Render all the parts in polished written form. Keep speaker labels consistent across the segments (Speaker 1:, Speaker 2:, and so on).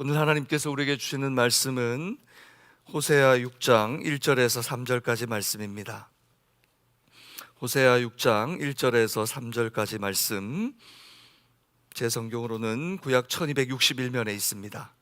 Speaker 1: 오늘 하나님께서 우리에게 주시는 말씀은 호세아 6장 1절에서 3절까지 말씀입니다. 호세아 6장 1절에서 3절까지 말씀, 제 성경으로는 구약 1261면에 있습니다.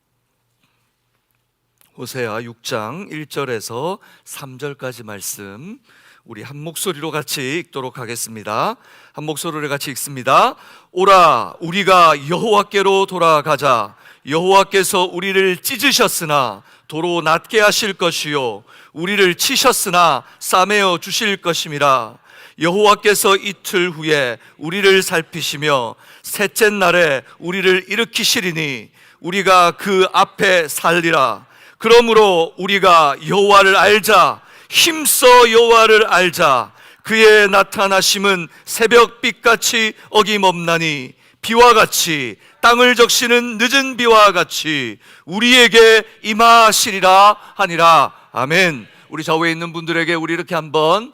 Speaker 1: 호세아 6장 1절에서 3절까지 말씀, 우리 한 목소리로 같이 읽도록 하겠습니다. 한 목소리로 같이 읽습니다. 오라, 우리가 여호와께로 돌아가자. 여호와께서 우리를 찢으셨으나 도로 낫게 하실 것이요, 우리를 치셨으나 싸매어 주실 것임이라. 여호와께서 이틀 후에 우리를 살피시며 셋째 날에 우리를 일으키시리니 우리가 그 앞에 살리라. 그러므로 우리가 여호와를 알자. 힘써 여호와를 알자. 그의 나타나심은 새벽빛같이 어김없나니 비와 같이, 땅을 적시는 늦은 비와 같이 우리에게 임하시리라 하니라. 아멘. 우리 좌우에 있는 분들에게 우리 이렇게 한번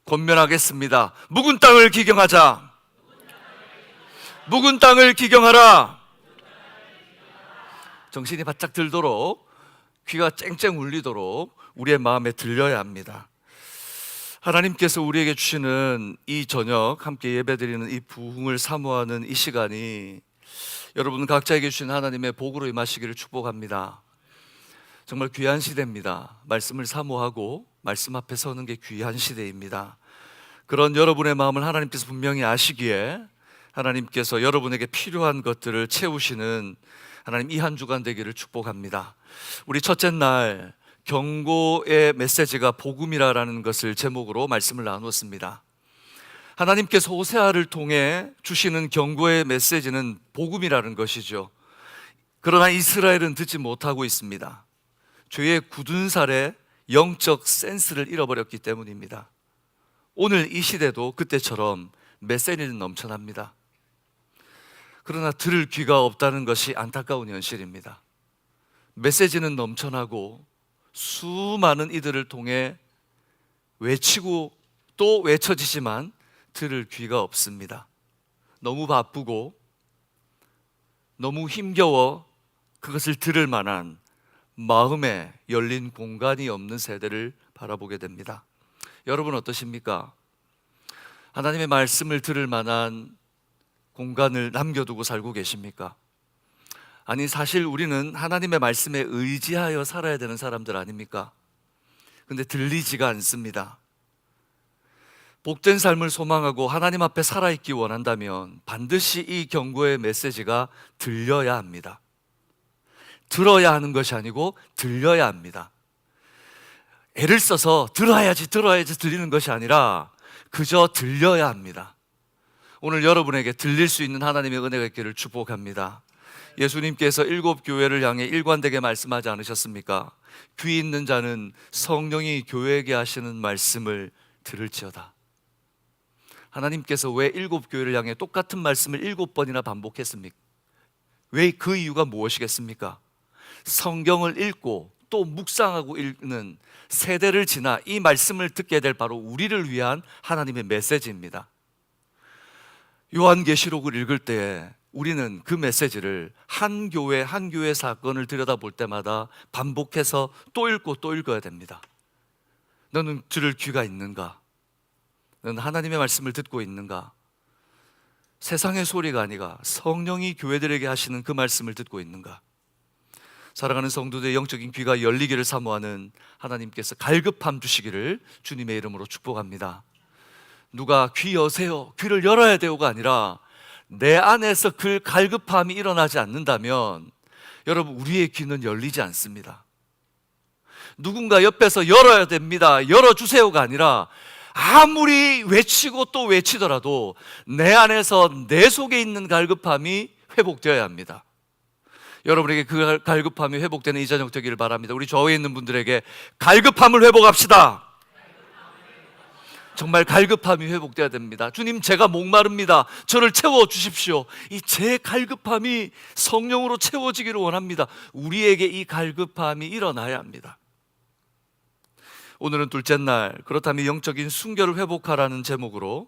Speaker 1: 권면하겠습니다. 묵은 땅을 기경하자. 묵은 땅을 기경하라. 정신이 바짝 들도록, 귀가 쨍쨍 울리도록 우리의 마음에 들려야 합니다. 하나님께서 우리에게 주시는 이 저녁 함께 예배드리는 이 부흥을 사모하는 이 시간이 여러분 각자에게 주신 하나님의 복으로 임하시기를 축복합니다. 정말 귀한 시대입니다. 말씀을 사모하고 말씀 앞에 서는 게 귀한 시대입니다. 그런 여러분의 마음을 하나님께서 분명히 아시기에 하나님께서 여러분에게 필요한 것들을 채우시는 하나님 이 한 주간 되기를 축복합니다. 우리 첫째 날 경고의 메시지가 복음이라는 것을 제목으로 말씀을 나누었습니다. 하나님께서 호세아를 통해 주시는 경고의 메시지는 복음이라는 것이죠. 그러나 이스라엘은 듣지 못하고 있습니다. 죄의 굳은 살에 영적 센스를 잃어버렸기 때문입니다. 오늘 이 시대도 그때처럼 메시지는 넘쳐납니다. 그러나 들을 귀가 없다는 것이 안타까운 현실입니다. 메시지는 넘쳐나고 수많은 이들을 통해 외치고 또 외쳐지지만 들을 귀가 없습니다. 너무 바쁘고 너무 힘겨워 그것을 들을 만한 마음에 열린 공간이 없는 세대를 바라보게 됩니다. 여러분 어떠십니까? 하나님의 말씀을 들을 만한 공간을 남겨두고 살고 계십니까? 아니, 사실 우리는 하나님의 말씀에 의지하여 살아야 되는 사람들 아닙니까? 근데 들리지가 않습니다. 복된 삶을 소망하고 하나님 앞에 살아있기 원한다면 반드시 이 경고의 메시지가 들려야 합니다. 들어야 하는 것이 아니고 들려야 합니다. 애를 써서 들어야지 들리는 것이 아니라 그저 들려야 합니다. 오늘 여러분에게 들릴 수 있는 하나님의 은혜가 있기를 축복합니다. 예수님께서 7교회를 향해 일관되게 말씀하지 않으셨습니까? 귀 있는 자는 성령이 교회에게 하시는 말씀을 들을지어다. 하나님께서 왜 7교회를 향해 똑같은 말씀을 7번이나 반복했습니까? 왜 그 이유가 무엇이겠습니까? 성경을 읽고 또 묵상하고 읽는 세대를 지나 이 말씀을 듣게 될 바로 우리를 위한 하나님의 메시지입니다. 요한계시록을 읽을 때에 우리는 그 메시지를 한 교회 한 교회 사건을 들여다볼 때마다 반복해서 또 읽고 또 읽어야 됩니다. 너는 들을 귀가 있는가? 너는 하나님의 말씀을 듣고 있는가? 세상의 소리가 아니라 성령이 교회들에게 하시는 그 말씀을 듣고 있는가? 사랑하는 성도들의 영적인 귀가 열리기를 사모하는 하나님께서 갈급함 주시기를 주님의 이름으로 축복합니다. 누가 귀 여세요, 귀를 열어야 돼요가 아니라 내 안에서 그 갈급함이 일어나지 않는다면 여러분 우리의 귀는 열리지 않습니다. 누군가 옆에서 열어야 됩니다, 열어주세요가 아니라 아무리 외치고 또 외치더라도 내 안에서 내 속에 있는 갈급함이 회복되어야 합니다. 여러분에게 그 갈급함이 회복되는 이 저녁 되기를 바랍니다. 우리 좌우에 있는 분들에게 갈급함을 회복합시다. 정말 갈급함이 회복돼야 됩니다. 주님, 제가 목마릅니다. 저를 채워주십시오. 이 제 갈급함이 성령으로 채워지기를 원합니다. 우리에게 이 갈급함이 일어나야 합니다. 오늘은 둘째 날, 그렇다면 영적인 순결을 회복하라는 제목으로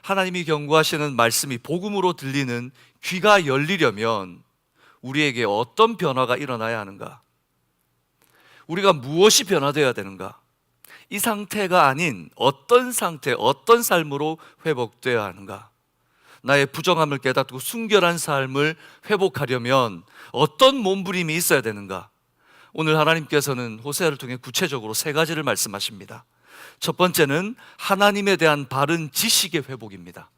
Speaker 1: 하나님이 경고하시는 말씀이 복음으로 들리는 귀가 열리려면 우리에게 어떤 변화가 일어나야 하는가? 우리가 무엇이 변화되어야 되는가? 이 상태가 아닌 어떤 상태, 어떤 삶으로 회복되어야 하는가? 나의 부정함을 깨닫고 순결한 삶을 회복하려면 어떤 몸부림이 있어야 되는가? 오늘 하나님께서는 호세아를 통해 구체적으로 세 가지를 말씀하십니다. 첫 번째는 하나님에 대한 바른 지식의 회복입니다.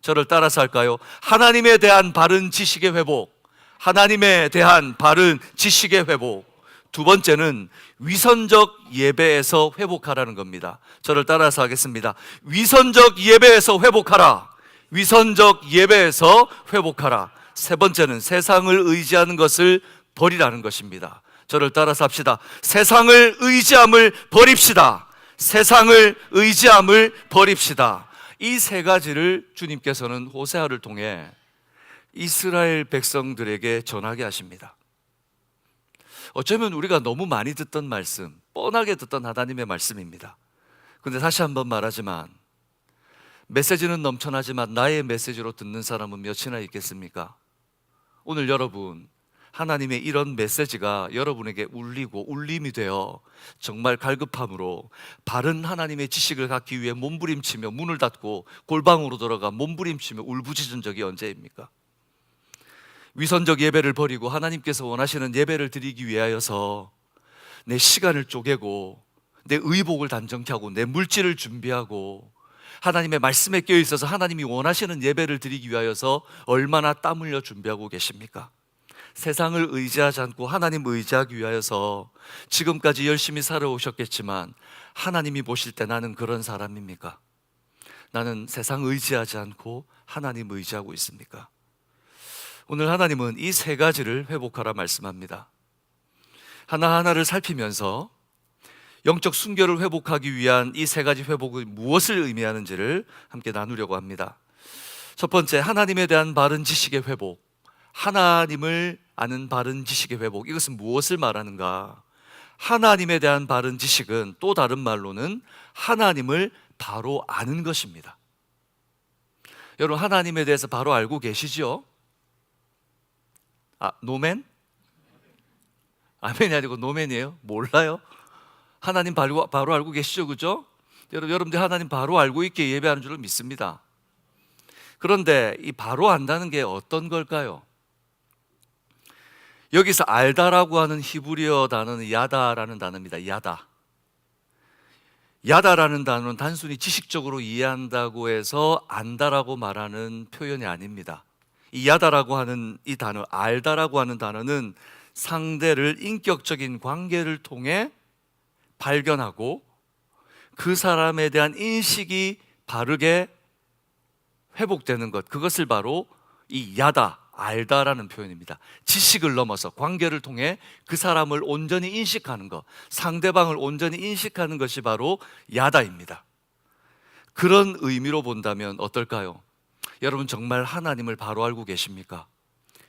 Speaker 1: 저를 따라서 할까요? 하나님에 대한 바른 지식의 회복. 하나님에 대한 바른 지식의 회복. 두 번째는 위선적 예배에서 회복하라는 겁니다. 저를 따라서 하겠습니다. 위선적 예배에서 회복하라. 위선적 예배에서 회복하라. 세 번째는 세상을 의지하는 것을 버리라는 것입니다. 저를 따라서 합시다. 세상을 의지함을 버립시다. 세상을 의지함을 버립시다. 이 세 가지를 주님께서는 호세아를 통해 이스라엘 백성들에게 전하게 하십니다. 어쩌면 우리가 너무 많이 듣던 말씀, 뻔하게 듣던 하나님의 말씀입니다. 그런데 다시 한번 말하지만 메시지는 넘쳐나지만 나의 메시지로 듣는 사람은 몇이나 있겠습니까? 오늘 여러분, 하나님의 이런 메시지가 여러분에게 울리고 울림이 되어 정말 갈급함으로 바른 하나님의 지식을 갖기 위해 몸부림치며 문을 닫고 골방으로 들어가 몸부림치며 울부짖은 적이 언제입니까? 위선적 예배를 버리고 하나님께서 원하시는 예배를 드리기 위하여서 내 시간을 쪼개고 내 의복을 단정케 하고 내 물질을 준비하고 하나님의 말씀에 깨어 있어서 하나님이 원하시는 예배를 드리기 위하여서 얼마나 땀 흘려 준비하고 계십니까? 세상을 의지하지 않고 하나님 의지하기 위하여서 지금까지 열심히 살아오셨겠지만 하나님이 보실 때 나는 그런 사람입니까? 나는 세상 의지하지 않고 하나님 의지하고 있습니까? 오늘 하나님은 이 세 가지를 회복하라 말씀합니다. 하나하나를 살피면서 영적 순결을 회복하기 위한 이 세 가지 회복이 무엇을 의미하는지를 함께 나누려고 합니다. 첫 번째, 하나님에 대한 바른 지식의 회복. 하나님을 아는 바른 지식의 회복. 이것은 무엇을 말하는가? 하나님에 대한 바른 지식은 또 다른 말로는 하나님을 바로 아는 것입니다. 여러분, 하나님에 대해서 바로 알고 계시죠? 노맨? 아멘이 아니고 노맨이에요? 몰라요? 하나님 바로 알고 계시죠? 그죠? 여러분들 하나님 바로 알고 있게 예배하는 줄로 믿습니다. 그런데 이 바로 안다는 게 어떤 걸까요? 여기서 알다라고 하는 히브리어 단어는 야다라는 단어입니다. 야다. 야다라는 단어는 단순히 지식적으로 이해한다고 해서 안다라고 말하는 표현이 아닙니다. 이 야다라고 하는 이 단어, 알다라고 하는 단어는 상대를 인격적인 관계를 통해 발견하고 그 사람에 대한 인식이 바르게 회복되는 것, 그것을 바로 이 야다, 알다라는 표현입니다. 지식을 넘어서 관계를 통해 그 사람을 온전히 인식하는 것, 상대방을 온전히 인식하는 것이 바로 야다입니다. 그런 의미로 본다면 어떨까요? 여러분, 정말 하나님을 바로 알고 계십니까?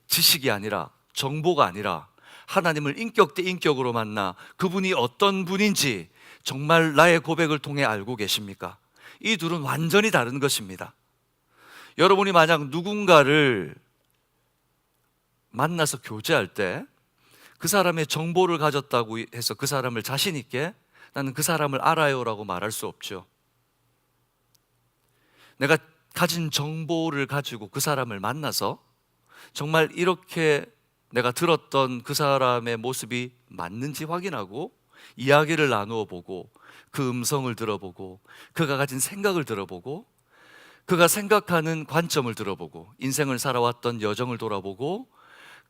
Speaker 1: 지식이 아니라, 정보가 아니라 하나님을 인격 대 인격으로 만나 그분이 어떤 분인지 정말 나의 고백을 통해 알고 계십니까? 이 둘은 완전히 다른 것입니다. 여러분이 만약 누군가를 만나서 교제할 때 그 사람의 정보를 가졌다고 해서 그 사람을 자신 있게 나는 그 사람을 알아요라고 말할 수 없죠. 내가 가진 정보를 가지고 그 사람을 만나서 정말 이렇게 내가 들었던 그 사람의 모습이 맞는지 확인하고 이야기를 나누어 보고 그 음성을 들어보고 그가 가진 생각을 들어보고 그가 생각하는 관점을 들어보고 인생을 살아왔던 여정을 돌아보고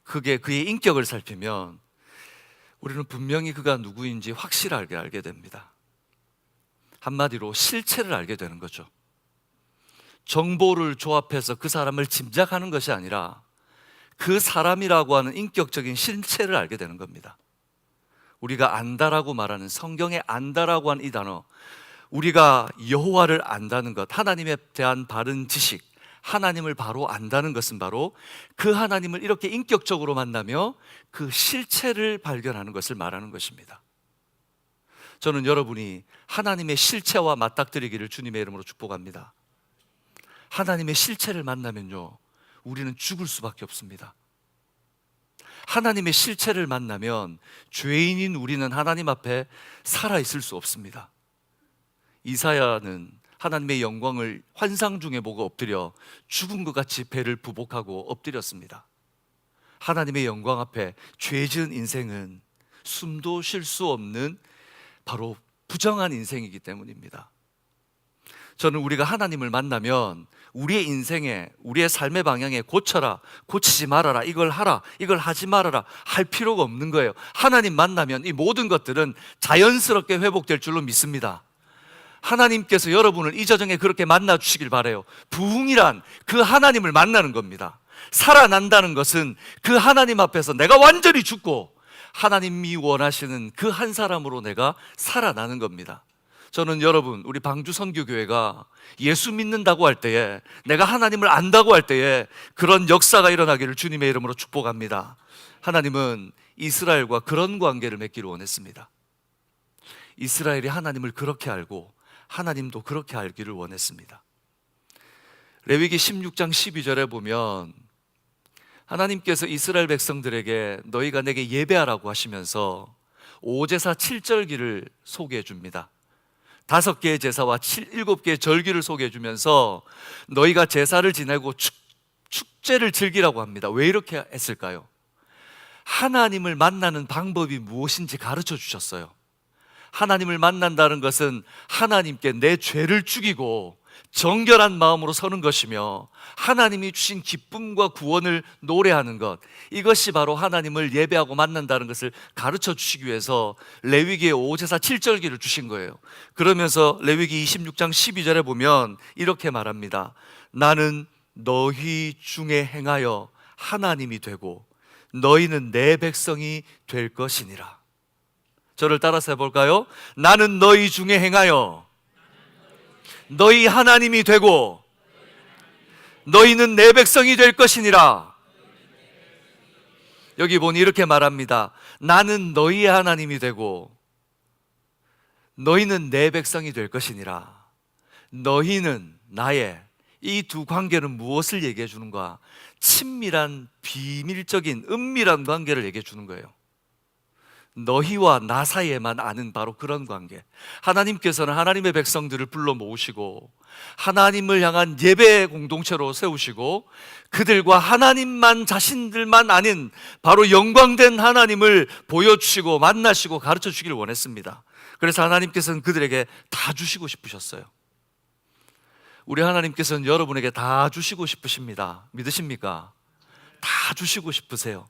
Speaker 1: 그게 그의 인격을 살피면 우리는 분명히 그가 누구인지 확실하게 알게 됩니다. 한마디로 실체를 알게 되는 거죠. 정보를 조합해서 그 사람을 짐작하는 것이 아니라 그 사람이라고 하는 인격적인 실체를 알게 되는 겁니다. 우리가 안다라고 말하는, 성경에 안다라고 하는 이 단어, 우리가 여호와를 안다는 것, 하나님에 대한 바른 지식, 하나님을 바로 안다는 것은 바로 그 하나님을 이렇게 인격적으로 만나며 그 실체를 발견하는 것을 말하는 것입니다. 저는 여러분이 하나님의 실체와 맞닥뜨리기를 주님의 이름으로 축복합니다. 하나님의 실체를 만나면요, 우리는 죽을 수밖에 없습니다. 하나님의 실체를 만나면 죄인인 우리는 하나님 앞에 살아있을 수 없습니다. 이사야는 하나님의 영광을 환상 중에 보고 엎드려 죽은 것 같이 배를 부복하고 엎드렸습니다. 하나님의 영광 앞에 죄 지은 인생은 숨도 쉴 수 없는 바로 부정한 인생이기 때문입니다. 저는 우리가 하나님을 만나면 우리의 인생에, 우리의 삶의 방향에 고쳐라, 고치지 말아라, 이걸 하라, 이걸 하지 말아라 할 필요가 없는 거예요. 하나님 만나면 이 모든 것들은 자연스럽게 회복될 줄로 믿습니다. 하나님께서 여러분을 이 저정에 그렇게 만나 주시길 바라요. 부흥이란 그 하나님을 만나는 겁니다. 살아난다는 것은 그 하나님 앞에서 내가 완전히 죽고 하나님이 원하시는 그 한 사람으로 내가 살아나는 겁니다. 저는 여러분, 우리 방주 선교교회가 예수 믿는다고 할 때에, 내가 하나님을 안다고 할 때에 그런 역사가 일어나기를 주님의 이름으로 축복합니다. 하나님은 이스라엘과 그런 관계를 맺기를 원했습니다. 이스라엘이 하나님을 그렇게 알고 하나님도 그렇게 알기를 원했습니다. 레위기 16장 12절에 보면 하나님께서 이스라엘 백성들에게 너희가 내게 예배하라고 하시면서 오제사 7절기를 소개해 줍니다. 5개의 제사와 7개의 절기를 소개해 주면서 너희가 제사를 지내고 축제를 즐기라고 합니다. 왜 이렇게 했을까요? 하나님을 만나는 방법이 무엇인지 가르쳐 주셨어요. 하나님을 만난다는 것은 하나님께 내 죄를 죽이고 정결한 마음으로 서는 것이며 하나님이 주신 기쁨과 구원을 노래하는 것, 이것이 바로 하나님을 예배하고 만난다는 것을 가르쳐 주시기 위해서 레위기의 오제사 7절기를 주신 거예요. 그러면서 레위기 26장 12절에 보면 이렇게 말합니다. 나는 너희 중에 행하여 하나님이 되고 너희는 내 백성이 될 것이니라. 저를 따라서 해볼까요? 나는 너희 중에 행하여 너희 하나님이 되고 너희는 내 백성이 될 것이니라. 여기 보니 이렇게 말합니다. 나는 너희의 하나님이 되고 너희는 내 백성이 될 것이니라. 너희는 나의, 이 두 관계는 무엇을 얘기해 주는가? 친밀한, 비밀적인, 은밀한 관계를 얘기해 주는 거예요. 너희와 나 사이에만 아는 바로 그런 관계. 하나님께서는 하나님의 백성들을 불러 모으시고 하나님을 향한 예배 공동체로 세우시고 그들과 하나님만, 자신들만 아는 바로 영광된 하나님을 보여주시고 만나시고 가르쳐 주기를 원했습니다. 그래서 하나님께서는 그들에게 다 주시고 싶으셨어요. 우리 하나님께서는 여러분에게 다 주시고 싶으십니다. 믿으십니까? 다 주시고 싶으세요.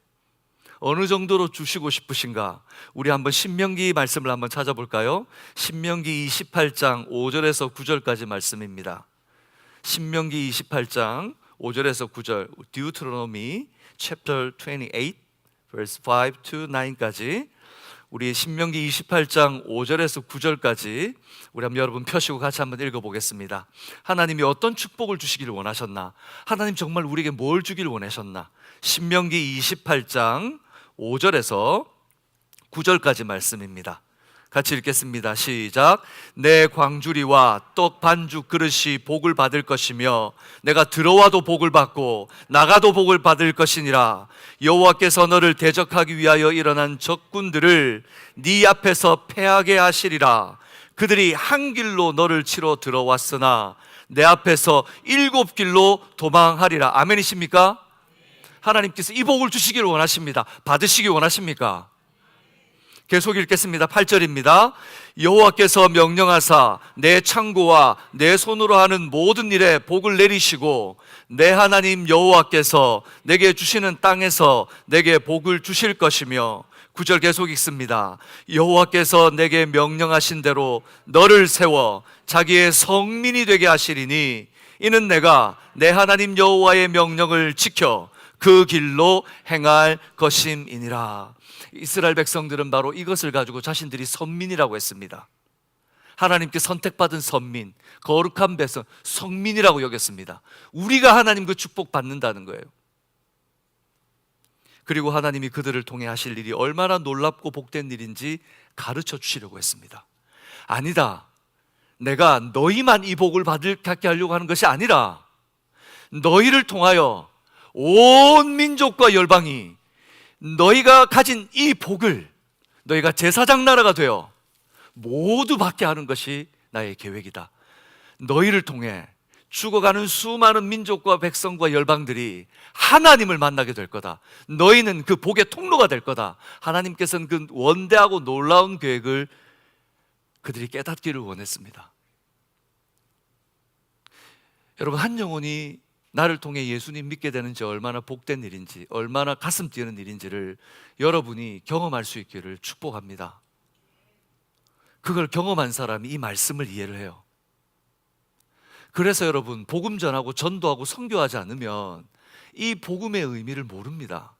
Speaker 1: 어느 정도로 주시고 싶으신가? 우리 한번 신명기 말씀을 한번 찾아볼까요? 신명기 28장 5절에서 9절까지 말씀입니다. 신명기 28장 5절에서 9절, Deuteronomy chapter 28 verse 5 to 9까지, 우리 신명기 28장 5절에서 9절까지 우리 한번 여러분 펴시고 같이 한번 읽어보겠습니다. 하나님이 어떤 축복을 주시기를 원하셨나? 하나님 정말 우리에게 뭘 주기를 원하셨나? 신명기 28장 5절에서 9절까지 말씀입니다. 같이 읽겠습니다. 시작. 내 광주리와 떡 반죽 그릇이 복을 받을 것이며 내가 들어와도 복을 받고 나가도 복을 받을 것이니라. 여호와께서 너를 대적하기 위하여 일어난 적군들을 네 앞에서 패하게 하시리라. 그들이 한 길로 너를 치러 들어왔으나 내 앞에서 7길로 도망하리라. 아멘이십니까? 하나님께서 이 복을 주시기를 원하십니다. 받으시기 원하십니까? 계속 읽겠습니다. 8절입니다. 여호와께서 명령하사 내 창고와 내 손으로 하는 모든 일에 복을 내리시고 내 하나님 여호와께서 내게 주시는 땅에서 내게 복을 주실 것이며, 9절 계속 읽습니다. 여호와께서 내게 명령하신 대로 너를 세워 자기의 성민이 되게 하시리니 이는 내가 내 하나님 여호와의 명령을 지켜 그 길로 행할 것임이니라. 이스라엘 백성들은 바로 이것을 가지고 자신들이 선민이라고 했습니다. 하나님께 선택받은 선민, 거룩한 백성, 성민이라고 여겼습니다. 우리가 하나님 그 축복 받는다는 거예요. 그리고 하나님이 그들을 통해 하실 일이 얼마나 놀랍고 복된 일인지 가르쳐 주시려고 했습니다. 아니다, 내가 너희만 이 복을 받게 하려고 하는 것이 아니라 너희를 통하여 온 민족과 열방이 너희가 가진 이 복을 너희가 제사장 나라가 되어 모두 받게 하는 것이 나의 계획이다. 너희를 통해 죽어가는 수많은 민족과 백성과 열방들이 하나님을 만나게 될 거다. 너희는 그 복의 통로가 될 거다. 하나님께서는 그 원대하고 놀라운 계획을 그들이 깨닫기를 원했습니다. 여러분, 한 영혼이 나를 통해 예수님 믿게 되는지 얼마나 복된 일인지, 얼마나 가슴 뛰는 일인지를 여러분이 경험할 수 있기를 축복합니다. 그걸 경험한 사람이 이 말씀을 이해를 해요. 그래서 여러분, 복음 전하고 전도하고 선교하지 않으면 이 복음의 의미를 모릅니다.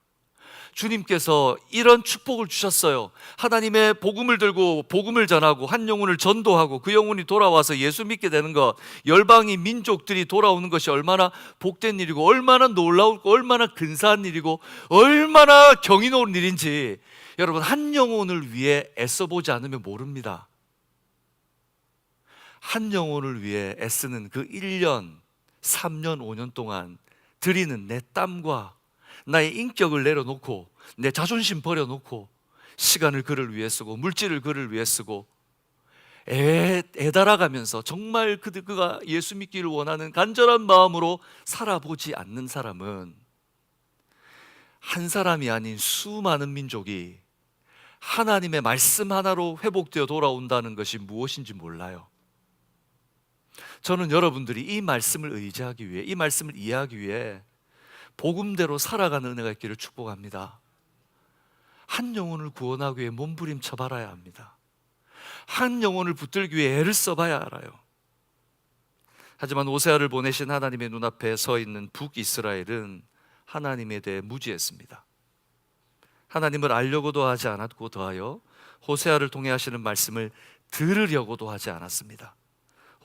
Speaker 1: 주님께서 이런 축복을 주셨어요. 하나님의 복음을 들고 복음을 전하고 한 영혼을 전도하고 그 영혼이 돌아와서 예수 믿게 되는 것, 열방이 민족들이 돌아오는 것이 얼마나 복된 일이고 얼마나 놀라우고 얼마나 근사한 일이고 얼마나 경이로운 일인지 여러분, 한 영혼을 위해 애써보지 않으면 모릅니다. 한 영혼을 위해 애쓰는 그 1년, 3년, 5년 동안 드리는 내 땀과 나의 인격을 내려놓고 내 자존심 버려놓고 시간을 그를 위해 쓰고 물질을 그를 위해 쓰고 애달아가면서 정말 그가 예수 믿기를 원하는 간절한 마음으로 살아보지 않는 사람은 한 사람이 아닌 수많은 민족이 하나님의 말씀 하나로 회복되어 돌아온다는 것이 무엇인지 몰라요. 저는 여러분들이 이 말씀을 의지하기 위해, 이 말씀을 이해하기 위해 복음대로 살아가는 은혜가 있기를 축복합니다. 한 영혼을 구원하기 위해 몸부림쳐 봐야 합니다. 한 영혼을 붙들기 위해 애를 써봐야 알아요. 하지만 호세아를 보내신 하나님의 눈앞에 서 있는 북이스라엘은 하나님에 대해 무지했습니다. 하나님을 알려고도 하지 않았고 더하여 호세아를 통해 하시는 말씀을 들으려고도 하지 않았습니다.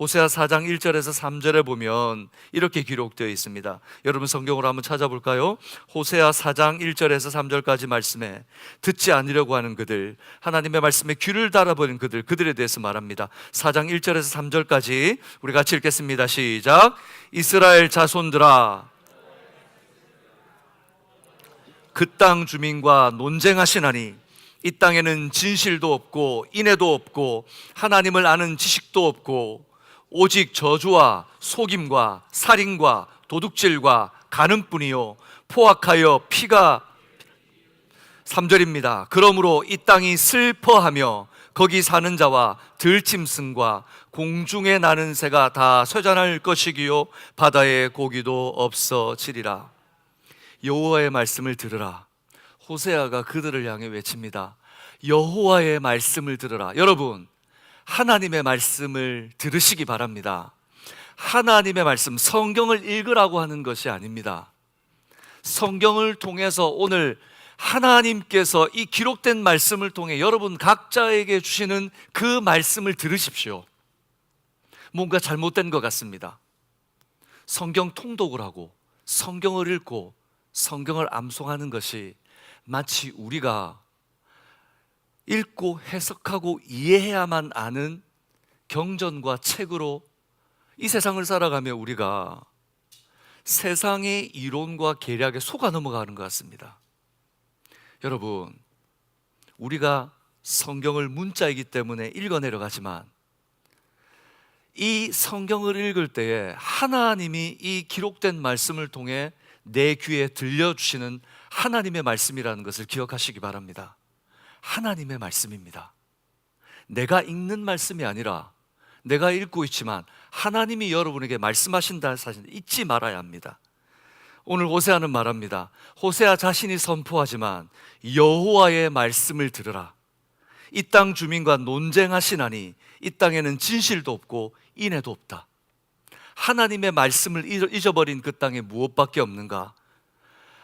Speaker 1: 호세아 4장 1절에서 3절에 보면 이렇게 기록되어 있습니다. 여러분 성경으로 한번 찾아볼까요? 호세아 4장 1절에서 3절까지 말씀에 듣지 않으려고 하는 그들, 하나님의 말씀에 귀를 달아버린 그들, 그들에 대해서 말합니다. 4장 1절에서 3절까지 우리 같이 읽겠습니다. 시작. 이스라엘 자손들아, 그 땅 주민과 논쟁하시나니 이 땅에는 진실도 없고 인애도 없고 하나님을 아는 지식도 없고 오직 저주와 속임과 살인과 도둑질과 간음뿐이요 포악하여 피가 3절입니다. 그러므로 이 땅이 슬퍼하며 거기 사는 자와 들짐승과 공중에 나는 새가 다 쇠잔할 것이기요 바다의 고기도 없어지리라. 여호와의 말씀을 들으라. 호세아가 그들을 향해 외칩니다. 여호와의 말씀을 들으라. 여러분, 하나님의 말씀을 들으시기 바랍니다. 하나님의 말씀, 성경을 읽으라고 하는 것이 아닙니다. 성경을 통해서 오늘 하나님께서 이 기록된 말씀을 통해 여러분 각자에게 주시는 그 말씀을 들으십시오. 뭔가 잘못된 것 같습니다. 성경 통독을 하고 성경을 읽고 성경을 암송하는 것이 마치 우리가 읽고 해석하고 이해해야만 아는 경전과 책으로 이 세상을 살아가며 우리가 세상의 이론과 계략에 속아 넘어가는 것 같습니다. 여러분, 우리가 성경을 문자이기 때문에 읽어내려 가지만 이 성경을 읽을 때에 하나님이 이 기록된 말씀을 통해 내 귀에 들려주시는 하나님의 말씀이라는 것을 기억하시기 바랍니다. 하나님의 말씀입니다. 내가 읽는 말씀이 아니라 내가 읽고 있지만 하나님이 여러분에게 말씀하신다는 사실 잊지 말아야 합니다. 오늘 호세아는 말합니다. 호세아 자신이 선포하지만 여호와의 말씀을 들으라. 이 땅 주민과 논쟁하시나니 이 땅에는 진실도 없고 인애도 없다. 하나님의 말씀을 잊어버린 그 땅에 무엇밖에 없는가?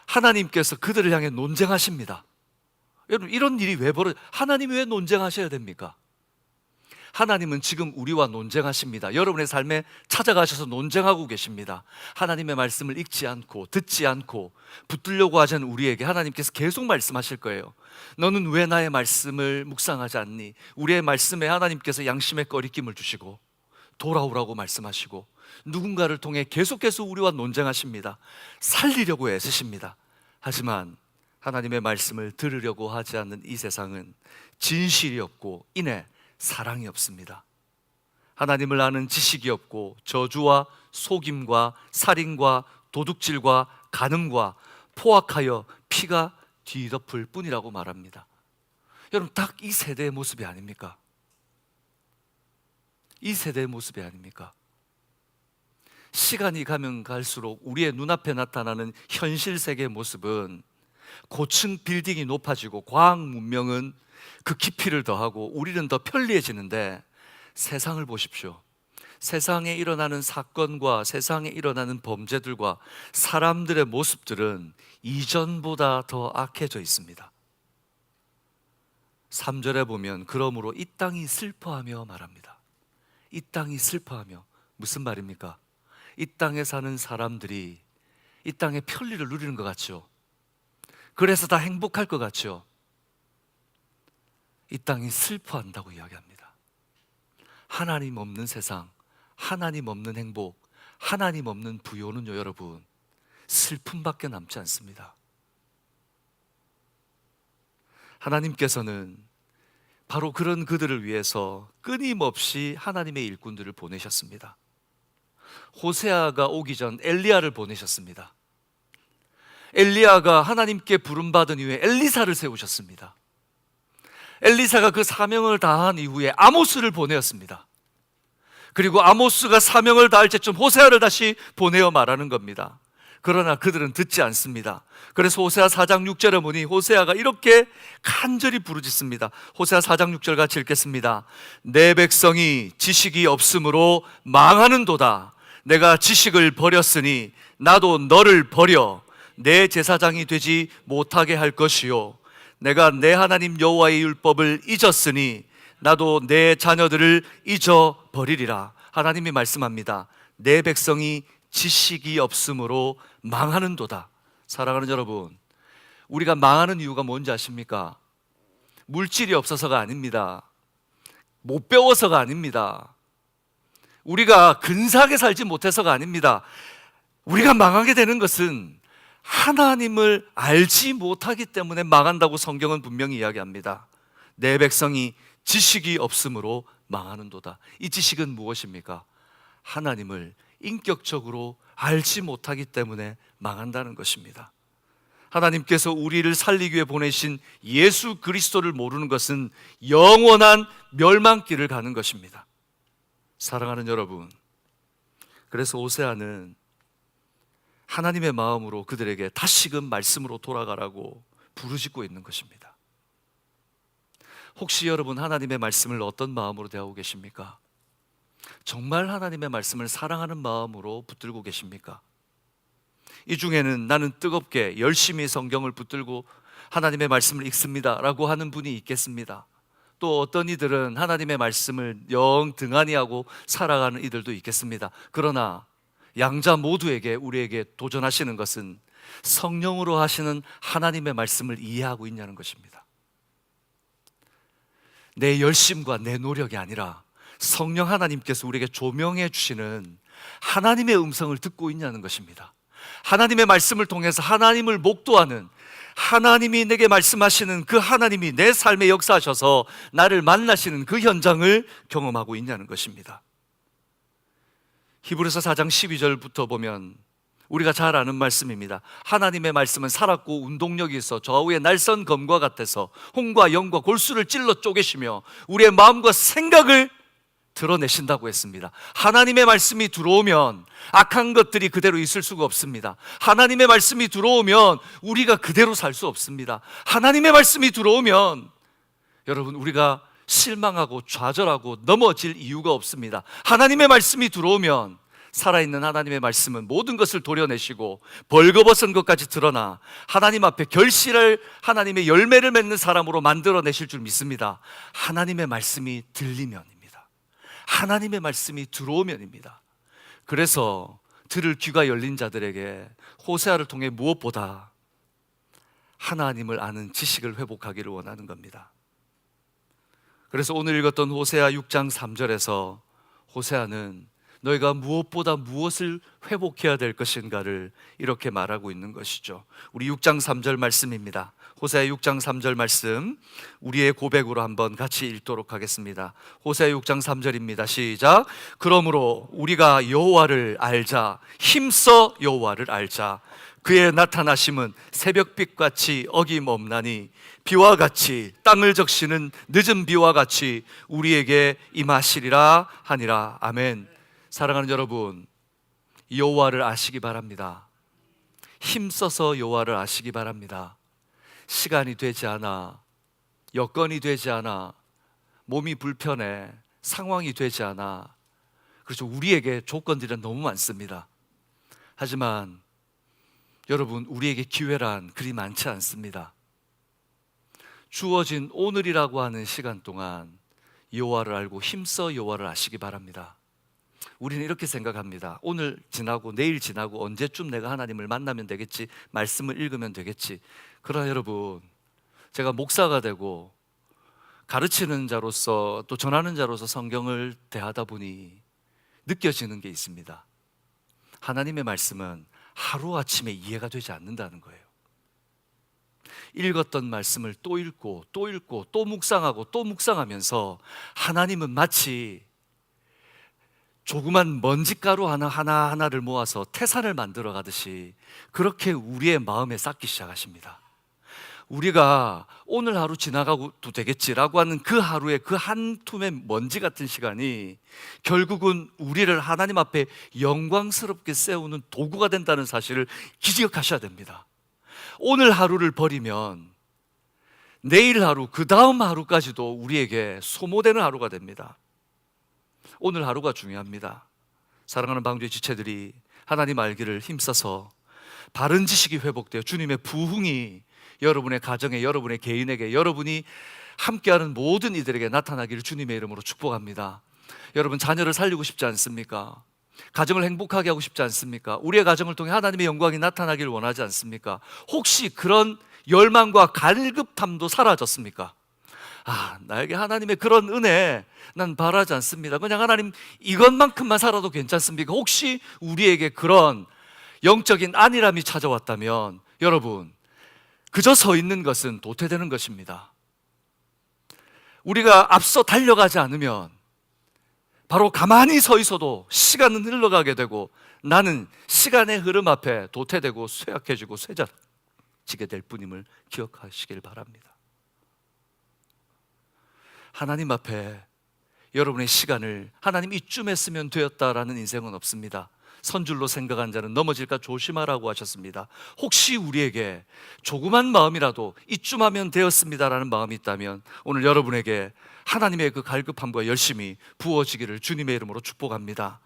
Speaker 1: 하나님께서 그들을 향해 논쟁하십니다. 여러분, 이런 일이 왜 하나님이 왜 논쟁하셔야 됩니까? 하나님은 지금 우리와 논쟁하십니다. 여러분의 삶에 찾아가셔서 논쟁하고 계십니다. 하나님의 말씀을 읽지 않고 듣지 않고 붙들려고 하자는 우리에게 하나님께서 계속 말씀하실 거예요. 너는 왜 나의 말씀을 묵상하지 않니? 우리의 말씀에 하나님께서 양심의 꺼리낌을 주시고 돌아오라고 말씀하시고 누군가를 통해 계속해서 우리와 논쟁하십니다. 살리려고 애쓰십니다. 하지만 하나님의 말씀을 들으려고 하지 않는 이 세상은 진실이 없고 이내 사랑이 없습니다. 하나님을 아는 지식이 없고 저주와 속임과 살인과 도둑질과 간음과 포악하여 피가 뒤덮을 뿐이라고 말합니다. 여러분, 딱 이 세대의 모습이 아닙니까? 이 세대의 모습이 아닙니까? 시간이 가면 갈수록 우리의 눈앞에 나타나는 현실 세계의 모습은 고층 빌딩이 높아지고 과학 문명은 그 깊이를 더하고 우리는 더 편리해지는데, 세상을 보십시오. 세상에 일어나는 사건과 세상에 일어나는 범죄들과 사람들의 모습들은 이전보다 더 악해져 있습니다. 3절에 보면 그러므로 이 땅이 슬퍼하며 말합니다. 이 땅이 슬퍼하며, 무슨 말입니까? 이 땅에 사는 사람들이 이 땅의 편리를 누리는 것 같죠. 그래서 다 행복할 것 같죠. 이 땅이 슬퍼한다고 이야기합니다. 하나님 없는 세상, 하나님 없는 행복, 하나님 없는 부요는요, 여러분, 슬픔밖에 남지 않습니다. 하나님께서는 바로 그런 그들을 위해서 끊임없이 하나님의 일꾼들을 보내셨습니다. 호세아가 오기 전 엘리야를 보내셨습니다. 엘리야가 하나님께 부름받은 이후에 엘리사를 세우셨습니다. 엘리사가 그 사명을 다한 이후에 아모스를 보내었습니다. 그리고 아모스가 사명을 다할 때쯤 호세아를 다시 보내어 말하는 겁니다. 그러나 그들은 듣지 않습니다. 그래서 호세아 4장 6절에 보니 호세아가 이렇게 간절히 부르짖습니다. 호세아 4장 6절 같이 읽겠습니다. 내 백성이 지식이 없으므로 망하는도다. 내가 지식을 버렸으니 나도 너를 버려 내 제사장이 되지 못하게 할 것이요, 내가 내 하나님 여호와의 율법을 잊었으니 나도 내 자녀들을 잊어버리리라. 하나님이 말씀합니다. 내 백성이 지식이 없으므로 망하는도다. 사랑하는 여러분, 우리가 망하는 이유가 뭔지 아십니까? 물질이 없어서가 아닙니다. 못 배워서가 아닙니다. 우리가 근사하게 살지 못해서가 아닙니다. 우리가 망하게 되는 것은 하나님을 알지 못하기 때문에 망한다고 성경은 분명히 이야기합니다. 내 백성이 지식이 없으므로 망하는도다. 이 지식은 무엇입니까? 하나님을 인격적으로 알지 못하기 때문에 망한다는 것입니다. 하나님께서 우리를 살리기 위해 보내신 예수 그리스도를 모르는 것은 영원한 멸망길을 가는 것입니다. 사랑하는 여러분, 그래서 호세아는 하나님의 마음으로 그들에게 다시금 말씀으로 돌아가라고 부르짖고 있는 것입니다. 혹시 여러분 하나님의 말씀을 어떤 마음으로 대하고 계십니까? 정말 하나님의 말씀을 사랑하는 마음으로 붙들고 계십니까? 이 중에는 나는 뜨겁게 열심히 성경을 붙들고 하나님의 말씀을 읽습니다 라고 하는 분이 있겠습니다. 또 어떤 이들은 하나님의 말씀을 영 등한히 하고 살아가는 이들도 있겠습니다. 그러나 양자 모두에게 우리에게 도전하시는 것은 성령으로 하시는 하나님의 말씀을 이해하고 있냐는 것입니다. 내 열심과 내 노력이 아니라 성령 하나님께서 우리에게 조명해 주시는 하나님의 음성을 듣고 있냐는 것입니다. 하나님의 말씀을 통해서 하나님을 목도하는, 하나님이 내게 말씀하시는 그 하나님이 내 삶에 역사하셔서 나를 만나시는 그 현장을 경험하고 있냐는 것입니다. 히브리서 4장 12절부터 보면 우리가 잘 아는 말씀입니다. 하나님의 말씀은 살았고 운동력이 있어 좌우의 날선 검과 같아서 홍과 영과 골수를 찔러 쪼개시며 우리의 마음과 생각을 드러내신다고 했습니다. 하나님의 말씀이 들어오면 악한 것들이 그대로 있을 수가 없습니다. 하나님의 말씀이 들어오면 우리가 그대로 살 수 없습니다. 하나님의 말씀이 들어오면 여러분, 우리가 실망하고 좌절하고 넘어질 이유가 없습니다. 하나님의 말씀이 들어오면 살아있는 하나님의 말씀은 모든 것을 도려내시고 벌거벗은 것까지 드러나 하나님 앞에 결실을, 하나님의 열매를 맺는 사람으로 만들어내실 줄 믿습니다. 하나님의 말씀이 들리면입니다. 하나님의 말씀이 들어오면입니다. 그래서 들을 귀가 열린 자들에게 호세아를 통해 무엇보다 하나님을 아는 지식을 회복하기를 원하는 겁니다. 그래서 오늘 읽었던 호세아 6장 3절에서 호세아는 너희가 무엇보다 무엇을 회복해야 될 것인가를 이렇게 말하고 있는 것이죠. 우리 6장 3절 말씀입니다. 호세아 6장 3절 말씀 우리의 고백으로 한번 같이 읽도록 하겠습니다. 호세아 6장 3절입니다. 시작. 그러므로 우리가 여호와를 알자. 힘써 여호와를 알자. 그의 나타나심은 새벽빛같이 어김없나니 비와 같이 땅을 적시는 늦은 비와 같이 우리에게 임하시리라 하니라. 아멘. 사랑하는 여러분, 여호와를 아시기 바랍니다. 힘써서 여호와를 아시기 바랍니다. 시간이 되지 않아, 여건이 되지 않아, 몸이 불편해, 상황이 되지 않아. 그렇죠. 우리에게 조건들은 너무 많습니다. 하지만 여러분, 우리에게 기회란 그리 많지 않습니다. 주어진 오늘이라고 하는 시간 동안 여호와를 알고 힘써 여호와를 아시기 바랍니다. 우리는 이렇게 생각합니다. 오늘 지나고 내일 지나고 언제쯤 내가 하나님을 만나면 되겠지, 말씀을 읽으면 되겠지. 그러나 여러분, 제가 목사가 되고 가르치는 자로서 또 전하는 자로서 성경을 대하다 보니 느껴지는 게 있습니다. 하나님의 말씀은 하루아침에 이해가 되지 않는다는 거예요. 읽었던 말씀을 또 읽고 또 읽고 또 묵상하고 또 묵상하면서 하나님은 마치 조그만 먼지가루 하나하나를 모아서 태산을 만들어 가듯이 그렇게 우리의 마음에 쌓기 시작하십니다. 우리가 오늘 하루 지나가도 되겠지라고 하는 그 하루의 그 한 tum의 먼지 같은 시간이 결국은 우리를 하나님 앞에 영광스럽게 세우는 도구가 된다는 사실을 기억하셔야 됩니다. 오늘 하루를 버리면 내일 하루, 그 다음 하루까지도 우리에게 소모되는 하루가 됩니다. 오늘 하루가 중요합니다. 사랑하는 방주의 지체들이 하나님 알기를 힘써서 바른 지식이 회복되어 주님의 부흥이 여러분의 가정에, 여러분의 개인에게, 여러분이 함께하는 모든 이들에게 나타나기를 주님의 이름으로 축복합니다. 여러분, 자녀를 살리고 싶지 않습니까? 가정을 행복하게 하고 싶지 않습니까? 우리의 가정을 통해 하나님의 영광이 나타나기를 원하지 않습니까? 혹시 그런 열망과 갈급함도 사라졌습니까? 나에게 하나님의 그런 은혜 난 바라지 않습니다. 그냥 하나님 이것만큼만 살아도 괜찮습니까? 혹시 우리에게 그런 영적인 안일함이 찾아왔다면 여러분, 그저 서 있는 것은 도태되는 것입니다. 우리가 앞서 달려가지 않으면 바로 가만히 서 있어도 시간은 흘러가게 되고 나는 시간의 흐름 앞에 도태되고 쇠약해지고 쇠자지게 될 뿐임을 기억하시길 바랍니다. 하나님 앞에 여러분의 시간을 하나님 이쯤 했으면 되었다라는 인생은 없습니다. 선줄로 생각한 자는 넘어질까 조심하라고 하셨습니다. 혹시 우리에게 조그만 마음이라도 이쯤 하면 되었습니다라는 마음이 있다면 오늘 여러분에게 하나님의 그 갈급함과 열심이 부어지기를 주님의 이름으로 축복합니다.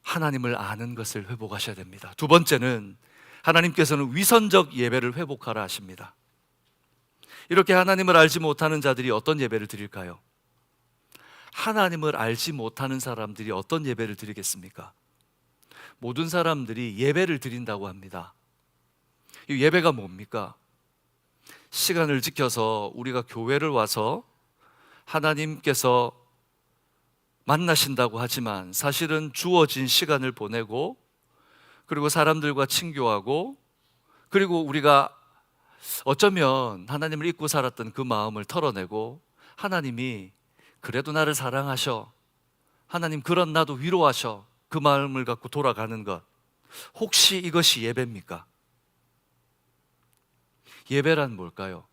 Speaker 1: 하나님을 아는 것을 회복하셔야 됩니다. 두 번째는 하나님께서는 위선적 예배를 회복하라 하십니다. 이렇게 하나님을 알지 못하는 자들이 어떤 예배를 드릴까요? 하나님을 알지 못하는 사람들이 어떤 예배를 드리겠습니까? 모든 사람들이 예배를 드린다고 합니다. 이 예배가 뭡니까? 시간을 지켜서 우리가 교회를 와서 하나님께서 만나신다고 하지만 사실은 주어진 시간을 보내고 그리고 사람들과 친교하고 그리고 우리가 어쩌면 하나님을 잊고 살았던 그 마음을 털어내고 하나님이 그래도 나를 사랑하셔, 하나님 그런 나도 위로하셔, 그 마음을 갖고 돌아가는 것, 혹시 이것이 예배입니까? 예배란 뭘까요?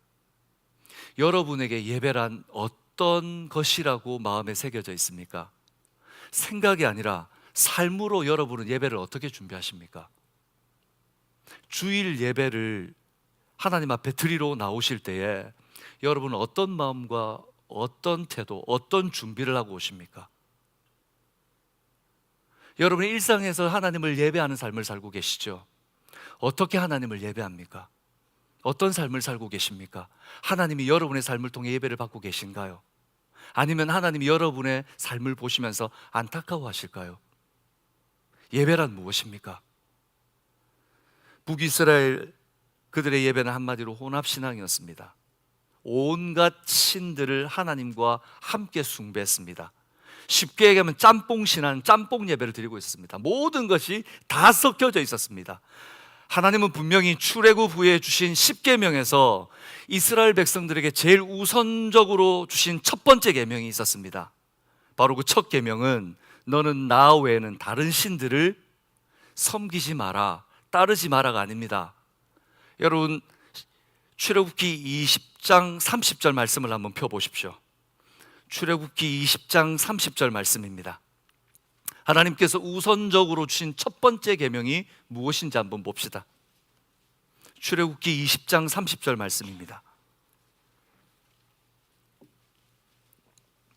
Speaker 1: 여러분에게 예배란 어떤 것이라고 마음에 새겨져 있습니까? 생각이 아니라 삶으로 여러분은 예배를 어떻게 준비하십니까? 주일 예배를 하나님 앞에 드리러 나오실 때에 여러분은 어떤 마음과 어떤 태도, 어떤 준비를 하고 오십니까? 여러분의 일상에서 하나님을 예배하는 삶을 살고 계시죠? 어떻게 하나님을 예배합니까? 어떤 삶을 살고 계십니까? 하나님이 여러분의 삶을 통해 예배를 받고 계신가요? 아니면 하나님이 여러분의 삶을 보시면서 안타까워하실까요? 예배란 무엇입니까? 북이스라엘 그들의 예배는 한마디로 혼합신앙이었습니다. 온갖 신들을 하나님과 함께 숭배했습니다. 쉽게 얘기하면 짬뽕 신앙, 짬뽕 예배를 드리고 있었습니다. 모든 것이 다 섞여져 있었습니다. 하나님은 분명히 출애굽 후에 주신 10계명에서 이스라엘 백성들에게 제일 우선적으로 주신 첫 번째 계명이 있었습니다. 바로 그 첫 계명은 너는 나 외에는 다른 신들을 섬기지 마라, 따르지 마라가 아닙니다. 여러분, 출애굽기 20장 30절 말씀을 한번 펴보십시오. 출애굽기 20장 30절 말씀입니다. 하나님께서 우선적으로 주신 첫 번째 계명이 무엇인지 한번 봅시다. 출애굽기 20장 30절 말씀입니다.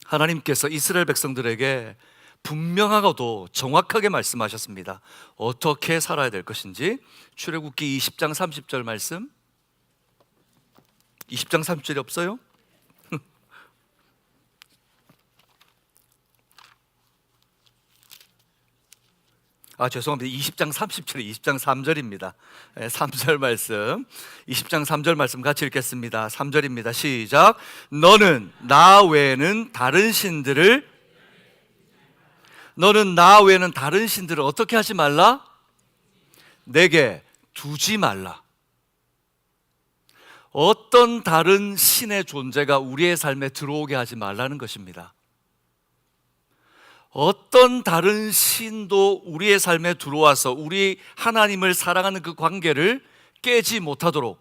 Speaker 1: 하나님께서 이스라엘 백성들에게 분명하고도 정확하게 말씀하셨습니다. 어떻게 살아야 될 것인지. 출애굽기 20장 30절 말씀. 20장 30절이 없어요? 죄송합니다. 20장 30절이 20장 3절입니다. 3절 말씀, 20장 3절 말씀 같이 읽겠습니다. 3절입니다. 시작. 너는 나 외에는 다른 신들을 어떻게 하지 말라? 내게 두지 말라. 어떤 다른 신의 존재가 우리의 삶에 들어오게 하지 말라는 것입니다. 어떤 다른 신도 우리의 삶에 들어와서 우리 하나님을 사랑하는 그 관계를 깨지 못하도록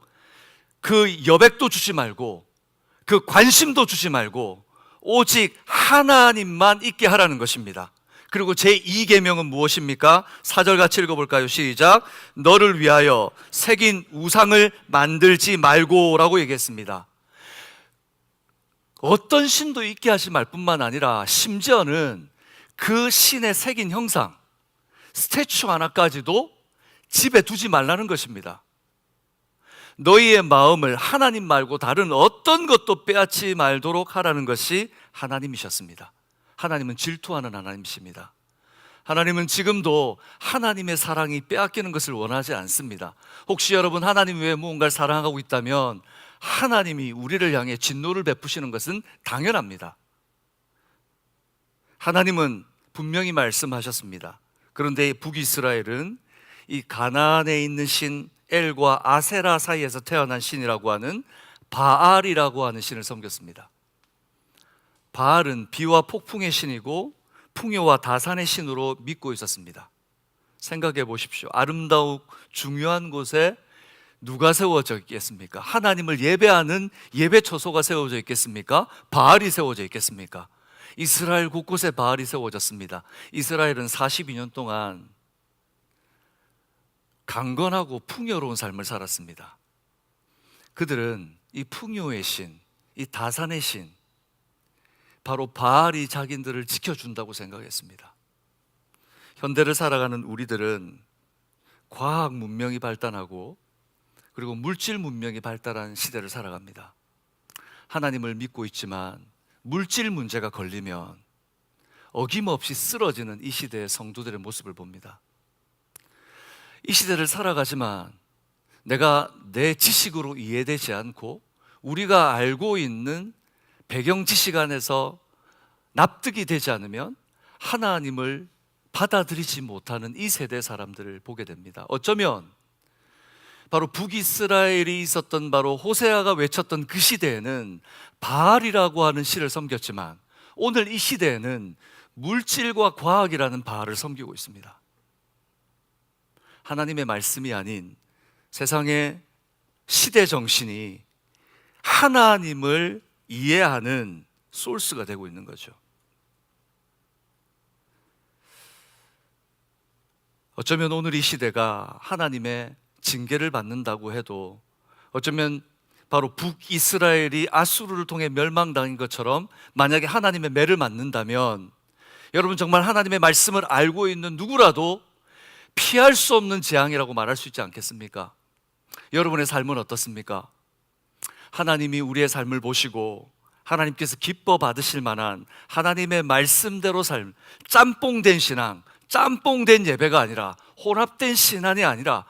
Speaker 1: 그 여백도 주지 말고 그 관심도 주지 말고 오직 하나님만 있게 하라는 것입니다. 그리고 제2계명은 무엇입니까? 4절 같이 읽어볼까요? 시작. 너를 위하여 새긴 우상을 만들지 말고 라고 얘기했습니다. 어떤 신도 있게 하지 말 뿐만 아니라 심지어는 그 신의 새긴 형상, 스태츄 하나까지도 집에 두지 말라는 것입니다. 너희의 마음을 하나님 말고 다른 어떤 것도 빼앗지 말도록 하라는 것이 하나님이셨습니다. 하나님은 질투하는 하나님이십니다. 하나님은 지금도 하나님의 사랑이 빼앗기는 것을 원하지 않습니다. 혹시 여러분 하나님 외에 무언가를 사랑하고 있다면 하나님이 우리를 향해 진노를 베푸시는 것은 당연합니다. 하나님은 분명히 말씀하셨습니다. 그런데 북이스라엘은 이 가나안에 있는 신 엘과 아세라 사이에서 태어난 신이라고 하는 바알이라고 하는 신을 섬겼습니다. 바알은 비와 폭풍의 신이고 풍요와 다산의 신으로 믿고 있었습니다. 생각해 보십시오. 아름다운 중요한 곳에 누가 세워져 있겠습니까? 하나님을 예배하는 예배 처소가 세워져 있겠습니까? 바알이 세워져 있겠습니까? 이스라엘 곳곳에 바알이 세워졌습니다. 이스라엘은 42년 동안 강건하고 풍요로운 삶을 살았습니다. 그들은 이 풍요의 신, 이 다산의 신, 바로 바알이 자기들을 지켜준다고 생각했습니다. 현대를 살아가는 우리들은 과학 문명이 발달하고 그리고 물질 문명이 발달한 시대를 살아갑니다. 하나님을 믿고 있지만 물질 문제가 걸리면 어김없이 쓰러지는 이 시대의 성도들의 모습을 봅니다. 이 시대를 살아가지만 내가 내 지식으로 이해되지 않고 우리가 알고 있는 배경 지식 안에서 납득이 되지 않으면 하나님을 받아들이지 못하는 이 세대 사람들을 보게 됩니다. 어쩌면 바로 북이스라엘이 있었던 바로 호세아가 외쳤던 그 시대에는 바알이라고 하는 신을 섬겼지만 오늘 이 시대에는 물질과 과학이라는 바알을 섬기고 있습니다. 하나님의 말씀이 아닌 세상의 시대 정신이 하나님을 이해하는 소스가 되고 있는 거죠. 어쩌면 오늘 이 시대가 하나님의 징계를 받는다고 해도 어쩌면 바로 북이스라엘이 아수르를 통해 멸망당한 것처럼 만약에 하나님의 매를 맞는다면 여러분 정말 하나님의 말씀을 알고 있는 누구라도 피할 수 없는 재앙이라고 말할 수 있지 않겠습니까? 여러분의 삶은 어떻습니까? 하나님이 우리의 삶을 보시고 하나님께서 기뻐 받으실 만한 하나님의 말씀대로 삶, 짬뽕된 신앙, 짬뽕된 예배가 아니라 혼합된 신앙이 아니라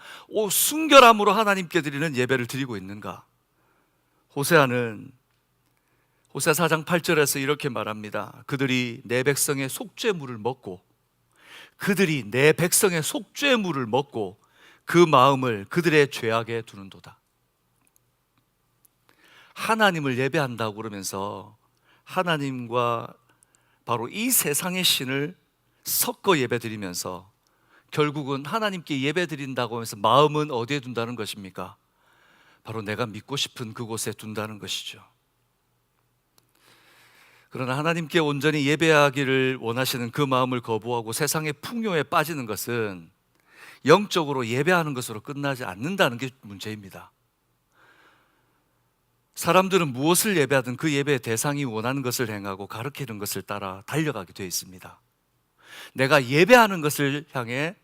Speaker 1: 순결함으로 하나님께 드리는 예배를 드리고 있는가? 호세아는 호세아 4장 8절에서 이렇게 말합니다. 그들이 내 백성의 속죄물을 먹고 그 마음을 그들의 죄악에 두는도다. 하나님을 예배한다고 그러면서 하나님과 바로 이 세상의 신을 섞어 예배드리면서 결국은 하나님께 예배드린다고 하면서 마음은 어디에 둔다는 것입니까? 바로 내가 믿고 싶은 그곳에 둔다는 것이죠. 그러나 하나님께 온전히 예배하기를 원하시는 그 마음을 거부하고 세상의 풍요에 빠지는 것은 영적으로 예배하는 것으로 끝나지 않는다는 게 문제입니다. 사람들은 무엇을 예배하든 그 예배의 대상이 원하는 것을 행하고 가르치는 것을 따라 달려가게 되어 있습니다. 내가 예배하는 것을 향해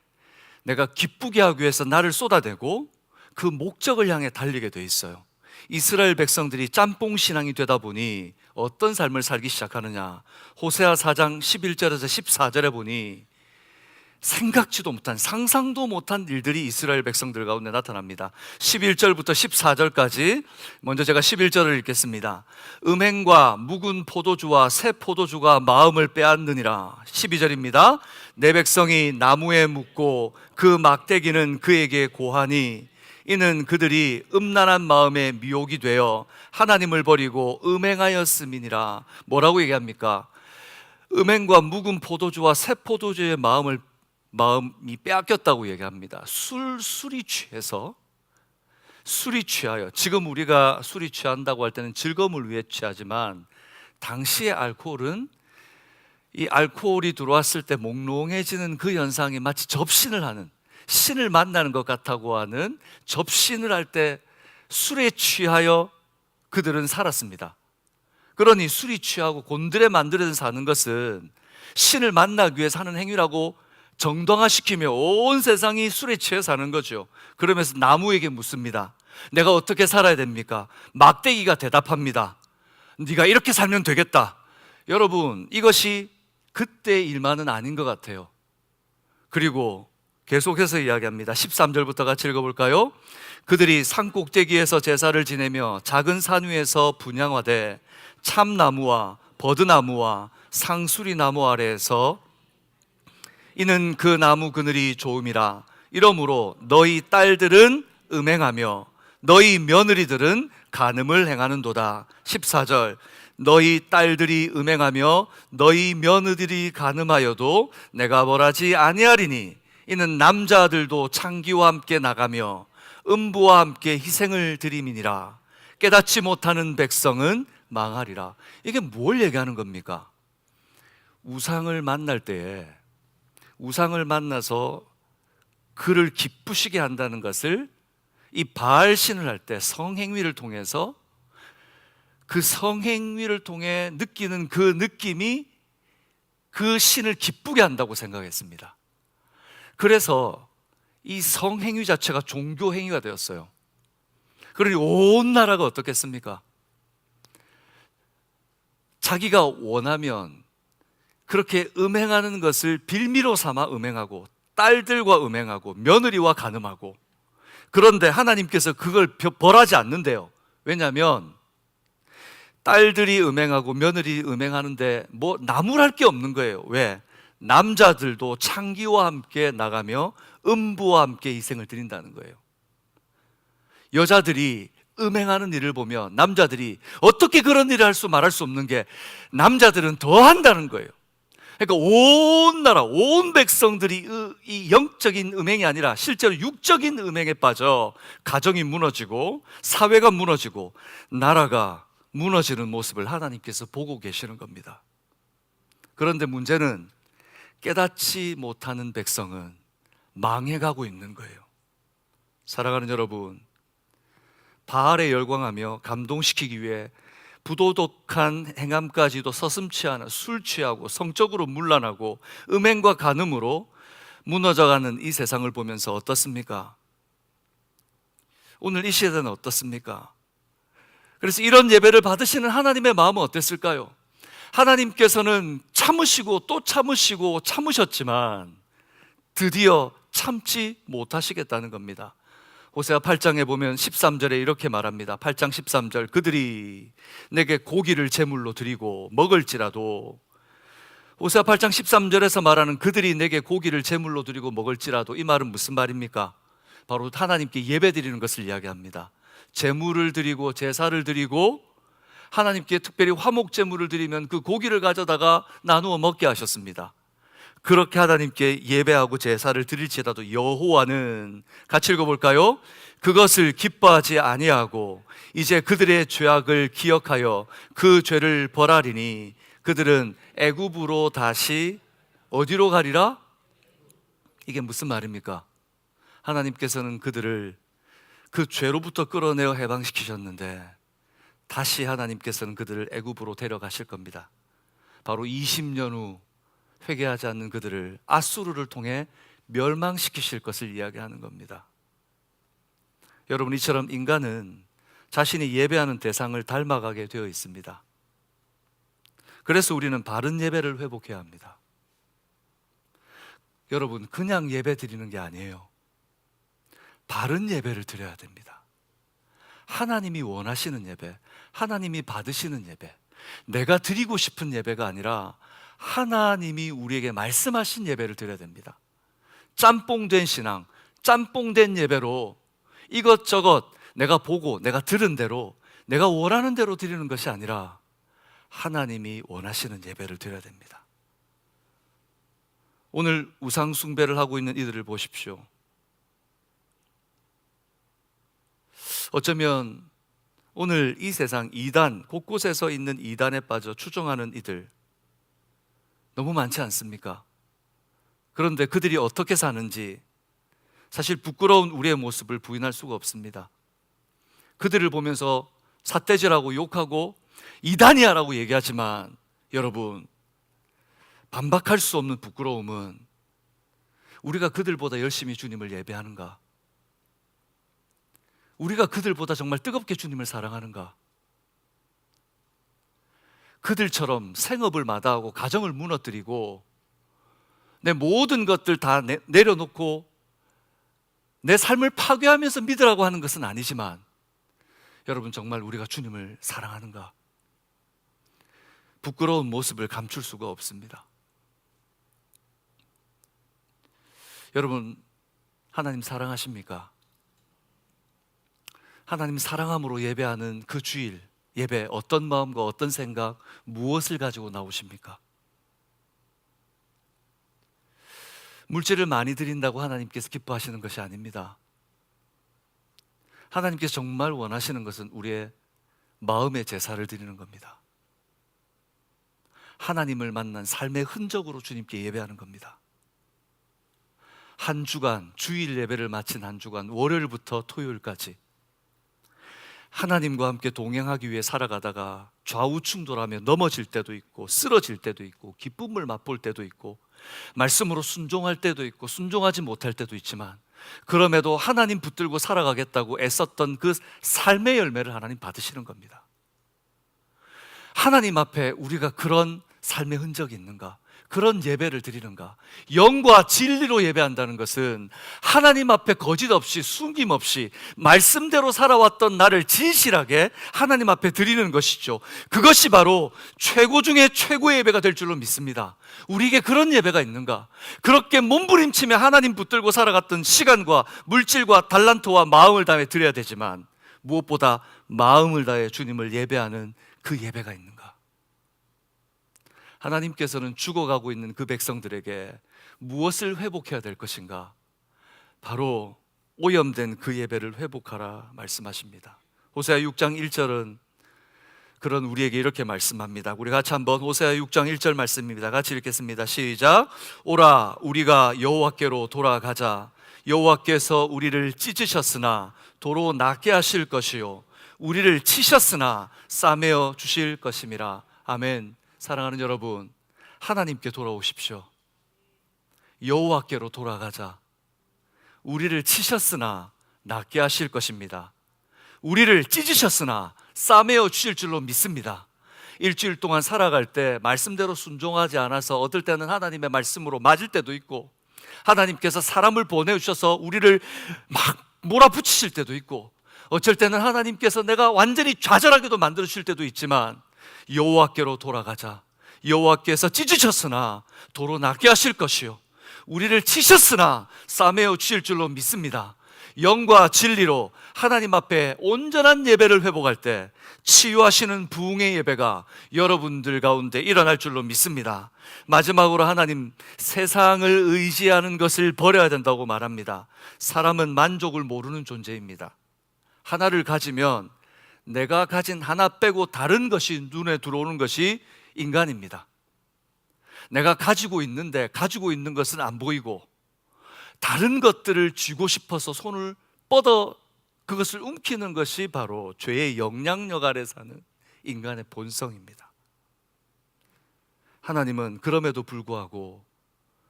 Speaker 1: 내가 기쁘게 하기 위해서 나를 쏟아내고 그 목적을 향해 달리게 되어 있어요. 이스라엘 백성들이 짬뽕 신앙이 되다 보니 어떤 삶을 살기 시작하느냐, 호세아 4장 11절에서 14절에 보니 생각지도 못한, 상상도 못한 일들이 이스라엘 백성들 가운데 나타납니다. 11절부터 14절까지 먼저 제가 11절을 읽겠습니다. 음행과 묵은 포도주와 새 포도주가 마음을 빼앗느니라. 12절입니다. 내 백성이 나무에 묻고 그 막대기는 그에게 고하니 이는 그들이 음란한 마음에 미혹이 되어 하나님을 버리고 음행하였음이니라. 뭐라고 얘기합니까? 음행과 묵은 포도주와 새 포도주의 마음이 빼앗겼다고 얘기합니다. 술이 취하여, 지금 우리가 술이 취한다고 할 때는 즐거움을 위해 취하지만 당시의 알코올은 이 알코올이 들어왔을 때 몽롱해지는 그 현상이 마치 접신을 하는, 신을 만나는 것 같다고 하는 접신을 할 때 술에 취하여 그들은 살았습니다. 그러니 술이 취하고 곤드레 만들어서 사는 것은 신을 만나기 위해 사는 행위라고 정당화시키며 온 세상이 술에 취해 사는 거죠. 그러면서 나무에게 묻습니다. 내가 어떻게 살아야 됩니까? 막대기가 대답합니다. 네가 이렇게 살면 되겠다. 여러분, 이것이 그때의 일만은 아닌 것 같아요. 그리고 계속해서 이야기합니다. 13절부터 같이 읽어볼까요? 그들이 산 꼭대기에서 제사를 지내며 작은 산 위에서 분향하되 참나무와 버드나무와 상수리나무 아래에서 이는 그 나무 그늘이 좋음이라. 이러므로 너희 딸들은 음행하며 너희 며느리들은 간음을 행하는도다. 14절 너희 딸들이 음행하며 너희 며느리들이 간음하여도 내가 벌하지 아니하리니 이는 남자들도 창기와 함께 나가며 음부와 함께 희생을 드림이니라. 깨닫지 못하는 백성은 망하리라. 이게 뭘 얘기하는 겁니까? 우상을 만날 때에, 우상을 만나서 그를 기쁘시게 한다는 것을 이 바알 신을 할 때 성행위를 통해서, 그 성행위를 통해 느끼는 그 느낌이 그 신을 기쁘게 한다고 생각했습니다. 그래서 이 성행위 자체가 종교행위가 되었어요. 그러니 온 나라가 어떻겠습니까? 자기가 원하면 그렇게 음행하는 것을 빌미로 삼아 음행하고, 딸들과 음행하고, 며느리와 간음하고. 그런데 하나님께서 그걸 벌하지 않는데요. 왜냐하면 딸들이 음행하고 며느리 음행하는데 뭐 나무랄 게 없는 거예요. 왜? 남자들도 창기와 함께 나가며 음부와 함께 희생을 드린다는 거예요. 여자들이 음행하는 일을 보면 남자들이 어떻게 그런 일을 할 수 말할 수 없는 게 남자들은 더 한다는 거예요. 그러니까 온 나라, 온 백성들이 이 영적인 음행이 아니라 실제로 육적인 음행에 빠져 가정이 무너지고 사회가 무너지고 나라가 무너지는 모습을 하나님께서 보고 계시는 겁니다. 그런데 문제는 깨닫지 못하는 백성은 망해가고 있는 거예요. 사랑하는 여러분, 바알에 열광하며 감동시키기 위해 부도덕한 행함까지도 서슴지 않아 술 취하고 성적으로 문란하고 음행과 간음으로 무너져가는 이 세상을 보면서 어떻습니까? 오늘 이 시대는 어떻습니까? 그래서 이런 예배를 받으시는 하나님의 마음은 어땠을까요? 하나님께서는 참으시고 또 참으시고 참으셨지만 드디어 참지 못하시겠다는 겁니다. 호세아 8장에 보면 13절에 이렇게 말합니다. 8장 13절, 그들이 내게 고기를 제물로 드리고 먹을지라도, 호세아 8장 13절에서 말하는 그들이 내게 고기를 제물로 드리고 먹을지라도, 이 말은 무슨 말입니까? 바로 하나님께 예배 드리는 것을 이야기합니다. 제물을 드리고 제사를 드리고 하나님께 특별히 화목 제물을 드리면 그 고기를 가져다가 나누어 먹게 하셨습니다. 그렇게 하나님께 예배하고 제사를 드릴지라도 여호와는, 같이 읽어볼까요? 그것을 기뻐하지 아니하고 이제 그들의 죄악을 기억하여 그 죄를 벌하리니 그들은 애굽으로 다시 어디로 가리라? 이게 무슨 말입니까? 하나님께서는 그들을 그 죄로부터 끌어내어 해방시키셨는데 다시 하나님께서는 그들을 애굽으로 데려가실 겁니다. 바로 20년 후 회개하지 않는 그들을 아수르를 통해 멸망시키실 것을 이야기하는 겁니다. 여러분, 이처럼 인간은 자신이 예배하는 대상을 닮아가게 되어 있습니다. 그래서 우리는 바른 예배를 회복해야 합니다. 여러분, 그냥 예배 드리는 게 아니에요. 바른 예배를 드려야 됩니다. 하나님이 원하시는 예배, 하나님이 받으시는 예배, 내가 드리고 싶은 예배가 아니라 하나님이 우리에게 말씀하신 예배를 드려야 됩니다. 짬뽕된 신앙, 짬뽕된 예배로 이것저것 내가 보고 내가 들은 대로 내가 원하는 대로 드리는 것이 아니라 하나님이 원하시는 예배를 드려야 됩니다. 오늘 우상 숭배를 하고 있는 이들을 보십시오. 어쩌면 오늘 이 세상 이단, 곳곳에서 있는 이단에 빠져 추종하는 이들 너무 많지 않습니까? 그런데 그들이 어떻게 사는지 사실 부끄러운 우리의 모습을 부인할 수가 없습니다. 그들을 보면서 삿대질하고 욕하고 이단이야라고 얘기하지만 여러분, 반박할 수 없는 부끄러움은 우리가 그들보다 열심히 주님을 예배하는가? 우리가 그들보다 정말 뜨겁게 주님을 사랑하는가? 그들처럼 생업을 마다하고 가정을 무너뜨리고 내 모든 것들 다 내려놓고 내 삶을 파괴하면서 믿으라고 하는 것은 아니지만 여러분, 정말 우리가 주님을 사랑하는가? 부끄러운 모습을 감출 수가 없습니다. 여러분, 하나님 사랑하십니까? 하나님 사랑함으로 예배하는 그 주일 예배, 어떤 마음과 어떤 생각, 무엇을 가지고 나오십니까? 물질을 많이 드린다고 하나님께서 기뻐하시는 것이 아닙니다. 하나님께서 정말 원하시는 것은 우리의 마음의 제사를 드리는 겁니다. 하나님을 만난 삶의 흔적으로 주님께 예배하는 겁니다. 한 주간, 주일 예배를 마친 한 주간, 월요일부터 토요일까지 하나님과 함께 동행하기 위해 살아가다가 좌우충돌하며 넘어질 때도 있고 쓰러질 때도 있고 기쁨을 맛볼 때도 있고 말씀으로 순종할 때도 있고 순종하지 못할 때도 있지만 그럼에도 하나님 붙들고 살아가겠다고 애썼던 그 삶의 열매를 하나님 받으시는 겁니다. 하나님 앞에 우리가 그런 삶의 흔적이 있는가? 그런 예배를 드리는가? 영과 진리로 예배한다는 것은 하나님 앞에 거짓 없이 숨김 없이 말씀대로 살아왔던 나를 진실하게 하나님 앞에 드리는 것이죠. 그것이 바로 최고 중에 최고의 예배가 될 줄로 믿습니다. 우리에게 그런 예배가 있는가? 그렇게 몸부림치며 하나님 붙들고 살아갔던 시간과 물질과 달란트와 마음을 다해 드려야 되지만 무엇보다 마음을 다해 주님을 예배하는 그 예배가 있는가? 하나님께서는 죽어가고 있는 그 백성들에게 무엇을 회복해야 될 것인가? 바로 오염된 그 예배를 회복하라 말씀하십니다. 호세아 6장 1절은 그런 우리에게 이렇게 말씀합니다. 우리 같이 한번 호세아 6장 1절 말씀입니다. 같이 읽겠습니다. 시작. 오라, 우리가 여호와께로 돌아가자. 여호와께서 우리를 찢으셨으나 도로 낫게 하실 것이요 우리를 치셨으나 싸매어 주실 것임이라. 아멘. 사랑하는 여러분, 하나님께 돌아오십시오. 여호와께로 돌아가자. 우리를 치셨으나 낫게 하실 것입니다. 우리를 찢으셨으나 싸매어 주실 줄로 믿습니다. 일주일 동안 살아갈 때 말씀대로 순종하지 않아서 어떨 때는 하나님의 말씀으로 맞을 때도 있고 하나님께서 사람을 보내주셔서 우리를 막 몰아붙이실 때도 있고, 어쩔 때는 하나님께서 내가 완전히 좌절하게도 만들어 주실 때도 있지만, 여호와께로 돌아가자, 여호와께서 찢으셨으나 도로 낫게 하실 것이요 우리를 치셨으나 싸매어 주실 줄로 믿습니다. 영과 진리로 하나님 앞에 온전한 예배를 회복할 때 치유하시는 부흥의 예배가 여러분들 가운데 일어날 줄로 믿습니다. 마지막으로 하나님, 세상을 의지하는 것을 버려야 된다고 말합니다. 사람은 만족을 모르는 존재입니다. 하나를 가지면 내가 가진 하나 빼고 다른 것이 눈에 들어오는 것이 인간입니다. 내가 가지고 있는데 가지고 있는 것은 안 보이고, 다른 것들을 쥐고 싶어서 손을 뻗어 그것을 움키는 것이 바로 죄의 영향력 아래 사는 인간의 본성입니다. 하나님은 그럼에도 불구하고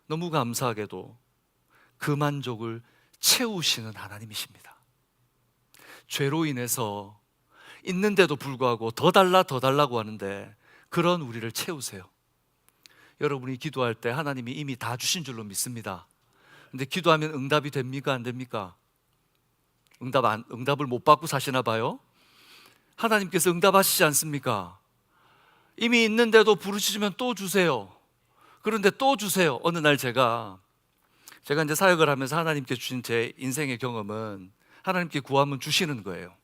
Speaker 1: 너무 감사하게도 그 만족을 채우시는 하나님이십니다. 죄로 인해서 있는데도 불구하고 더 달라고 하는데, 그런 우리를 채우세요. 여러분이 기도할 때 하나님이 이미 다 주신 줄로 믿습니다. 근데 기도하면 응답이 됩니까? 안 됩니까? 응답을 못 받고 사시나 봐요? 하나님께서 응답하시지 않습니까? 이미 있는데도 부르시면 또 주세요. 그런데 또 주세요. 어느 날 제가 이제 사역을 하면서 하나님께 주신 제 인생의 경험은, 하나님께 구하면 주시는 거예요.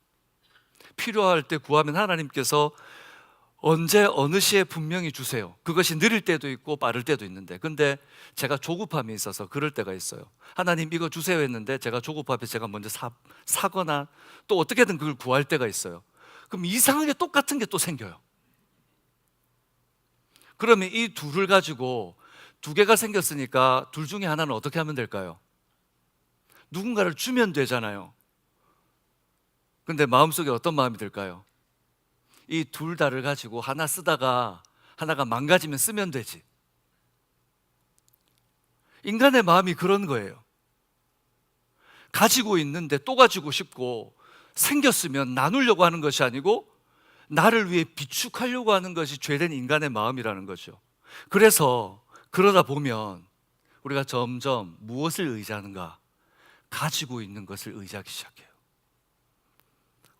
Speaker 1: 필요할 때 구하면 하나님께서 언제 어느 시에 분명히 주세요. 그것이 느릴 때도 있고 빠를 때도 있는데, 근데 제가 조급함이 있어서 그럴 때가 있어요. 하나님 이거 주세요 했는데 제가 조급하게 제가 먼저 사거나 또 어떻게든 그걸 구할 때가 있어요. 그럼 이상하게 똑같은 게 또 생겨요. 그러면 이 둘을 가지고 두 개가 생겼으니까 둘 중에 하나는 어떻게 하면 될까요? 누군가를 주면 되잖아요. 근데 마음속에 어떤 마음이 들까요? 이 둘 다를 가지고 하나 쓰다가 하나가 망가지면 쓰면 되지. 인간의 마음이 그런 거예요. 가지고 있는데 또 가지고 싶고, 생겼으면 나누려고 하는 것이 아니고 나를 위해 비축하려고 하는 것이 죄된 인간의 마음이라는 거죠. 그래서 그러다 보면 우리가 점점 무엇을 의지하는가? 가지고 있는 것을 의지하기 시작해요.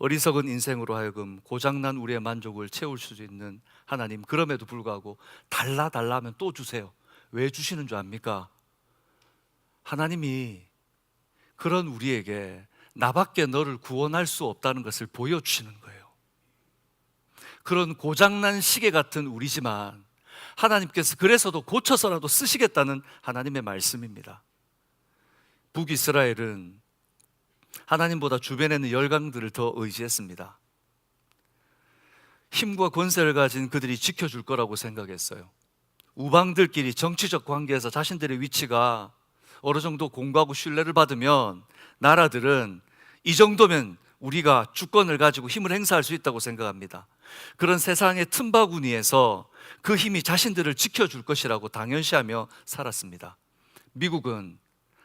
Speaker 1: 어리석은 인생으로 하여금 고장난 우리의 만족을 채울 수 있는 하나님, 그럼에도 불구하고 달라 하면 또 주세요. 왜 주시는 줄 압니까? 하나님이 그런 우리에게 나밖에 너를 구원할 수 없다는 것을 보여주시는 거예요. 그런 고장난 시계 같은 우리지만 하나님께서 그래서도 고쳐서라도 쓰시겠다는 하나님의 말씀입니다. 북이스라엘은 하나님보다 주변에 있는 열강들을 더 의지했습니다. 힘과 권세를 가진 그들이 지켜줄 거라고 생각했어요. 우방들끼리 정치적 관계에서 자신들의 위치가 어느 정도 공고하고 신뢰를 받으면 나라들은 이 정도면 우리가 주권을 가지고 힘을 행사할 수 있다고 생각합니다. 그런 세상의 틈바구니에서 그 힘이 자신들을 지켜줄 것이라고 당연시하며 살았습니다. 미국은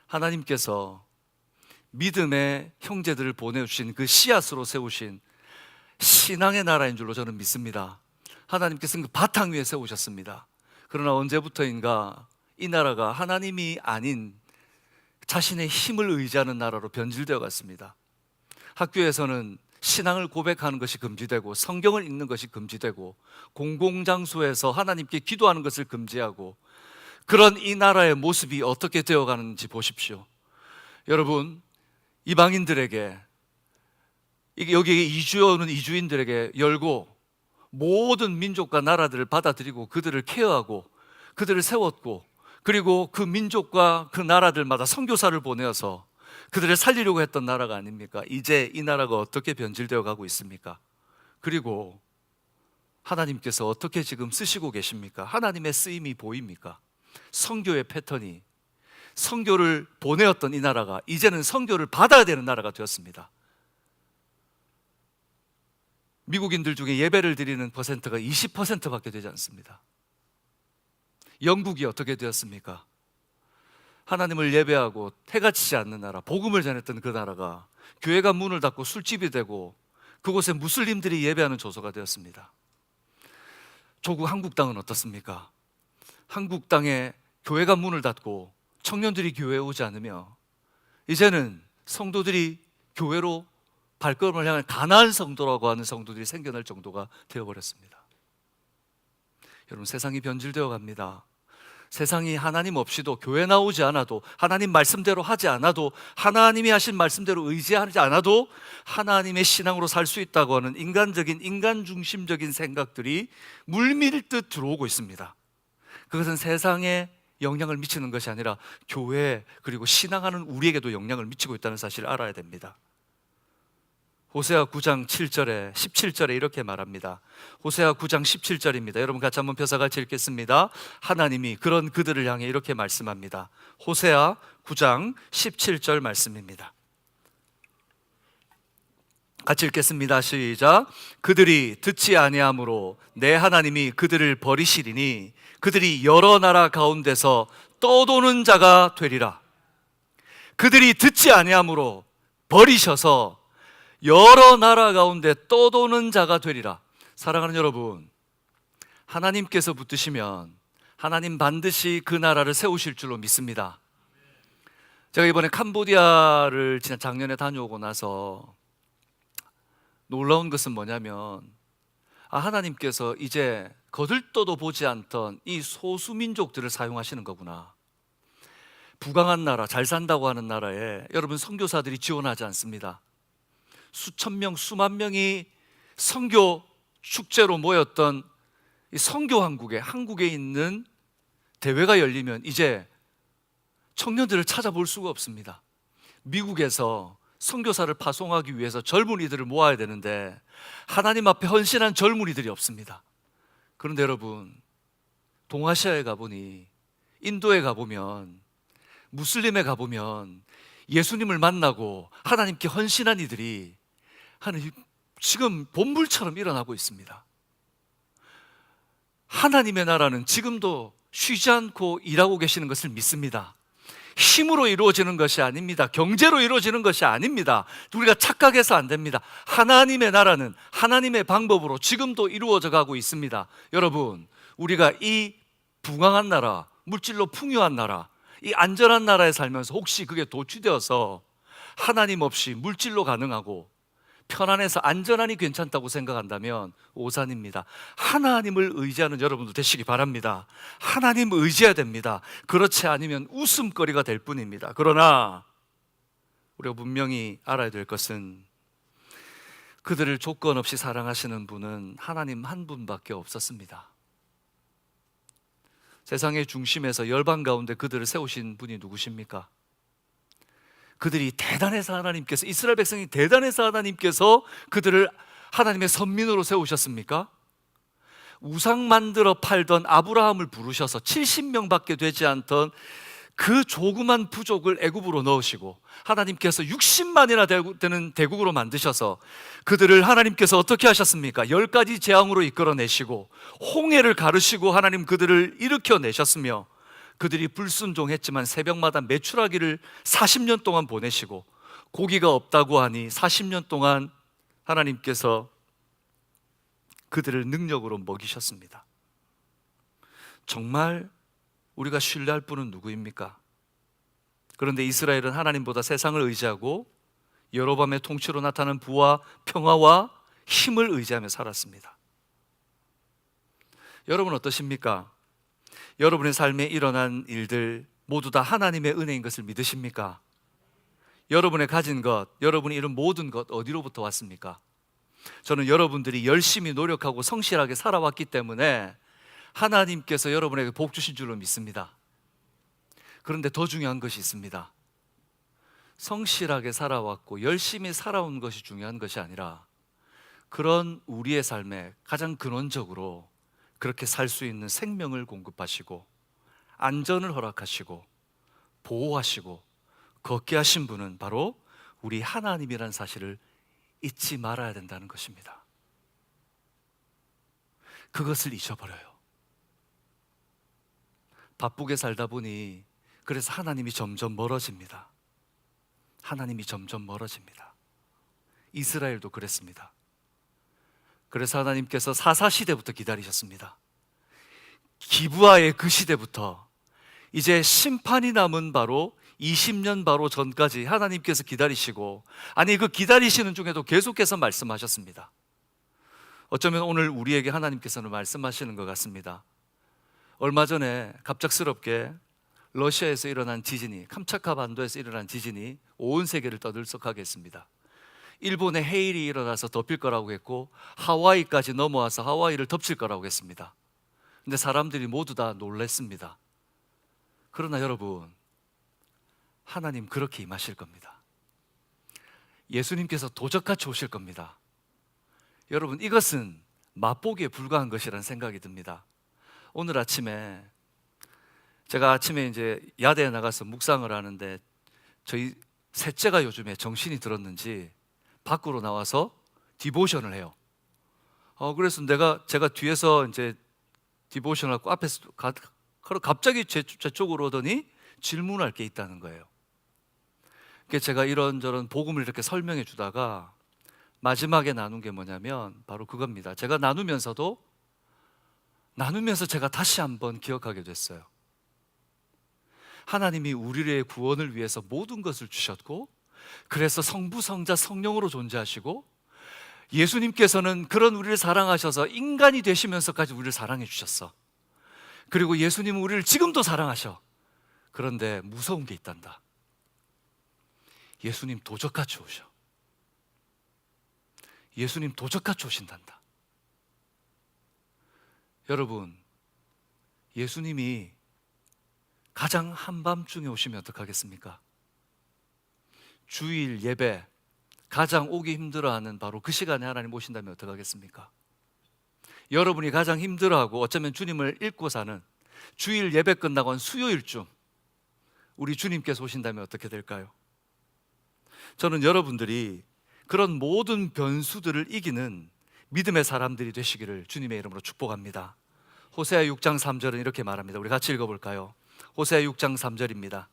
Speaker 1: 하나님께서 믿음의 형제들을 보내주신 그 씨앗으로 세우신 신앙의 나라인 줄로 저는 믿습니다. 하나님께서는 그 바탕 위에 세우셨습니다. 그러나 언제부터인가 이 나라가 하나님이 아닌 자신의 힘을 의지하는 나라로 변질되어 갔습니다. 학교에서는 신앙을 고백하는 것이 금지되고, 성경을 읽는 것이 금지되고, 공공장소에서 하나님께 기도하는 것을 금지하고, 그런 이 나라의 모습이 어떻게 되어가는지 보십시오. 여러분, 이방인들에게, 여기에 이주오는 이주인들에게 열고 모든 민족과 나라들을 받아들이고 그들을 케어하고 그들을 세웠고, 그리고 그 민족과 그 나라들마다 선교사를 보내어서 그들을 살리려고 했던 나라가 아닙니까? 이제 이 나라가 어떻게 변질되어 가고 있습니까? 그리고 하나님께서 어떻게 지금 쓰시고 계십니까? 하나님의 쓰임이 보입니까? 선교의 패턴이, 선교를 보내었던 이 나라가 이제는 선교를 받아야 되는 나라가 되었습니다. 미국인들 중에 예배를 드리는 퍼센트가 20%밖에 되지 않습니다. 영국이 어떻게 되었습니까? 하나님을 예배하고 해가 지지 않는 나라, 복음을 전했던 그 나라가 교회가 문을 닫고 술집이 되고 그곳에 무슬림들이 예배하는 조소가 되었습니다. 조국 한국 땅은 어떻습니까? 한국 땅에 교회가 문을 닫고 청년들이 교회에 오지 않으며 이제는 성도들이 교회로 발걸음을 향한 가나안 성도라고 하는 성도들이 생겨날 정도가 되어버렸습니다. 여러분, 세상이 변질되어 갑니다. 세상이 하나님 없이도, 교회 나오지 않아도, 하나님 말씀대로 하지 않아도, 하나님이 하신 말씀대로 의지하지 않아도 하나님의 신앙으로 살 수 있다고 하는 인간적인, 인간 중심적인 생각들이 물밀듯 들어오고 있습니다. 그것은 세상에 영향을 미치는 것이 아니라 교회, 그리고 신앙하는 우리에게도 영향을 미치고 있다는 사실을 알아야 됩니다. 호세아 9장 7절에 17절에 이렇게 말합니다. 호세아 9장 17절입니다. 여러분 같이 한번 펴서같이 읽겠습니다. 하나님이 그런 그들을 향해 이렇게 말씀합니다. 호세아 9장 17절 말씀입니다. 같이 읽겠습니다. 시작. 그들이 듣지 아니하므로 내 하나님이 그들을 버리시리니 그들이 여러 나라 가운데서 떠도는 자가 되리라. 그들이 듣지 아니하므로 버리셔서 여러 나라 가운데 떠도는 자가 되리라. 사랑하는 여러분, 하나님께서 붙드시면 하나님 반드시 그 나라를 세우실 줄로 믿습니다. 제가 이번에 캄보디아를 지난 작년에 다녀오고 나서 놀라운 것은 뭐냐면, 하나님께서 이제 거들떠도 보지 않던 이 소수민족들을 사용하시는 거구나. 부강한 나라, 잘 산다고 하는 나라에 여러분 선교사들이 지원하지 않습니다. 수천 명, 수만 명이 선교 축제로 모였던 이 선교 한국에 있는 대회가 열리면 이제 청년들을 찾아볼 수가 없습니다. 미국에서 선교사를 파송하기 위해서 젊은이들을 모아야 되는데 하나님 앞에 헌신한 젊은이들이 없습니다. 그런데 여러분, 동아시아에 가보니, 인도에 가보면, 무슬림에 가보면 예수님을 만나고 하나님께 헌신한 이들이 지금 본물처럼 일어나고 있습니다. 하나님의 나라는 지금도 쉬지 않고 일하고 계시는 것을 믿습니다. 힘으로 이루어지는 것이 아닙니다. 경제로 이루어지는 것이 아닙니다. 우리가 착각해서 안 됩니다. 하나님의 나라는 하나님의 방법으로 지금도 이루어져 가고 있습니다. 여러분, 우리가 이 부강한 나라, 물질로 풍요한 나라, 이 안전한 나라에 살면서 혹시 그게 도취되어서 하나님 없이 물질로 가능하고 편안해서 안전하니 괜찮다고 생각한다면 오산입니다. 하나님을 의지하는 여러분도 되시기 바랍니다. 하나님 의지해야 됩니다. 그렇지 않으면 웃음거리가 될 뿐입니다. 그러나 우리가 분명히 알아야 될 것은 그들을 조건 없이 사랑하시는 분은 하나님 한 분밖에 없었습니다. 세상의 중심에서 열방 가운데 그들을 세우신 분이 누구십니까? 그들이 대단해서 하나님께서, 이스라엘 백성이 대단해서 하나님께서 그들을 하나님의 선민으로 세우셨습니까? 우상 만들어 팔던 아브라함을 부르셔서 70명밖에 되지 않던 그 조그만 부족을 애굽으로 넣으시고 하나님께서 60만이나 되는 대국으로 만드셔서 그들을 하나님께서 어떻게 하셨습니까? 10가지 재앙으로 이끌어내시고 홍해를 가르시고 하나님 그들을 일으켜내셨으며, 그들이 불순종했지만 새벽마다 메추라기를 40년 동안 보내시고 고기가 없다고 하니 40년 동안 하나님께서 그들을 능력으로 먹이셨습니다. 정말 우리가 신뢰할 분은 누구입니까? 그런데 이스라엘은 하나님보다 세상을 의지하고 여로보암의 통치로 나타나는 부와 평화와 힘을 의지하며 살았습니다. 여러분 어떠십니까? 여러분의 삶에 일어난 일들 모두 다 하나님의 은혜인 것을 믿으십니까? 여러분의 가진 것, 여러분이 이룬 모든 것 어디로부터 왔습니까? 저는 여러분들이 열심히 노력하고 성실하게 살아왔기 때문에 하나님께서 여러분에게 복 주신 줄로 믿습니다. 그런데 더 중요한 것이 있습니다. 성실하게 살아왔고 열심히 살아온 것이 중요한 것이 아니라 그런 우리의 삶에 가장 근원적으로 그렇게 살 수 있는 생명을 공급하시고 안전을 허락하시고 보호하시고 걷게 하신 분은 바로 우리 하나님이라는 사실을 잊지 말아야 된다는 것입니다. 그것을 잊어버려요. 바쁘게 살다 보니 그래서 하나님이 점점 멀어집니다. 하나님이 점점 멀어집니다. 이스라엘도 그랬습니다. 그래서 하나님께서 사사시대부터 기다리셨습니다. 기브아의 그 시대부터 이제 심판이 남은 바로 20년 바로 전까지 하나님께서 기다리시고, 아니 그 기다리시는 중에도 계속해서 말씀하셨습니다. 어쩌면 오늘 우리에게 하나님께서는 말씀하시는 것 같습니다. 얼마 전에 갑작스럽게 러시아에서 일어난 지진이, 캄차카 반도에서 일어난 지진이 온 세계를 떠들썩하게 했습니다. 일본에 해일이 일어나서 덮일 거라고 했고, 하와이까지 넘어와서 하와이를 덮칠 거라고 했습니다. 근데 사람들이 모두 다 놀랐습니다. 그러나 여러분, 하나님 그렇게 임하실 겁니다. 예수님께서 도적같이 오실 겁니다. 여러분, 이것은 맛보기에 불과한 것이라는 생각이 듭니다. 오늘 아침에 제가 아침에 이제 야대에 나가서 묵상을 하는데, 저희 셋째가 요즘에 정신이 들었는지 밖으로 나와서 디보션을 해요. 그래서 제가 뒤에서 이제 디보션을 하고 앞에서 갑자기 제 쪽으로 오더니 질문할 게 있다는 거예요. 그래서 제가 이런저런 복음을 이렇게 설명해 주다가 마지막에 나눈 게 뭐냐면 바로 그겁니다. 제가 나누면서 제가 다시 한번 기억하게 됐어요. 하나님이 우리의 구원을 위해서 모든 것을 주셨고, 그래서 성부, 성자, 성령으로 존재하시고, 예수님께서는 그런 우리를 사랑하셔서 인간이 되시면서까지 우리를 사랑해 주셨어. 그리고 예수님은 우리를 지금도 사랑하셔. 그런데 무서운 게 있단다. 예수님 도적같이 오셔. 예수님 도적같이 오신단다. 여러분, 예수님이 가장 한밤중에 오시면 어떡하겠습니까? 주일 예배 가장 오기 힘들어하는 바로 그 시간에 하나님 오신다면 어떡하겠습니까? 여러분이 가장 힘들어하고 어쩌면 주님을 잊고 사는 주일 예배 끝나고 한 수요일쯤 우리 주님께서 오신다면 어떻게 될까요? 저는 여러분들이 그런 모든 변수들을 이기는 믿음의 사람들이 되시기를 주님의 이름으로 축복합니다. 호세아 6장 3절은 이렇게 말합니다. 우리 같이 읽어볼까요? 호세아 6장 3절입니다.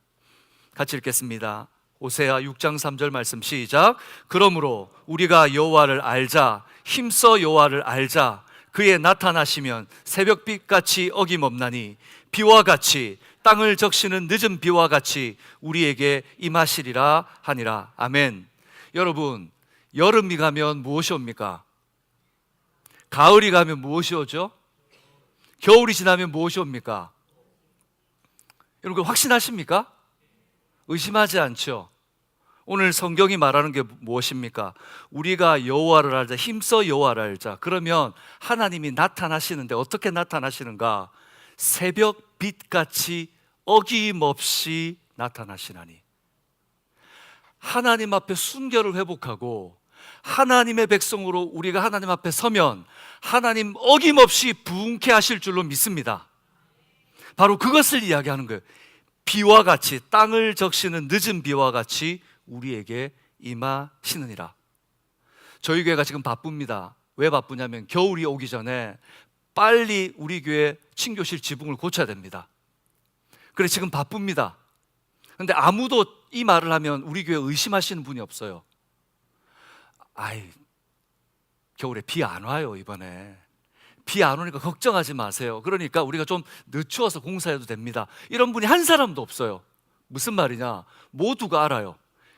Speaker 1: 같이 읽겠습니다. 호세아 6장 3절 말씀 시작. 그러므로 우리가 여호와를 알자, 힘써 여호와를 알자. 그의 나타나시면 새벽빛같이 어김없나니 비와 같이 땅을 적시는 늦은 비와 같이 우리에게 임하시리라 하니라. 아멘. 여러분, 여름이 가면 무엇이 옵니까? 가을이 가면 무엇이 오죠? 겨울이 지나면 무엇이 옵니까? 여러분, 확신하십니까? 의심하지 않죠? 오늘 성경이 말하는 게 무엇입니까? 우리가 여호와를 알자, 힘써 여호와를 알자. 그러면 하나님이 나타나시는데 어떻게 나타나시는가? 새벽 빛같이 어김없이 나타나시나니. 하나님 앞에 순결을 회복하고 하나님의 백성으로 우리가 하나님 앞에 서면 하나님 어김없이 부흥케 하실 줄로 믿습니다. 바로 그것을 이야기하는 거예요. 비와 같이, 땅을 적시는 늦은 비와 같이 우리에게 임하시느니라. 저희 교회가 지금 바쁩니다. 왜 바쁘냐면 겨울이 오기 전에 빨리 우리 교회 친교실 지붕을 고쳐야 됩니다. 그래서 지금 바쁩니다. 그런데 아무도 이 말을 하면 우리 교회 의심하시는 분이 없어요. 아이, 겨울에 비 안 와요. 이번에 비 안 오니까 걱정하지 마세요. 그러니까 우리가 좀 늦추어서 공사해도 됩니다. 이런 분이 한 사람도 없어요. 무슨 말이냐? 모두가 알아요.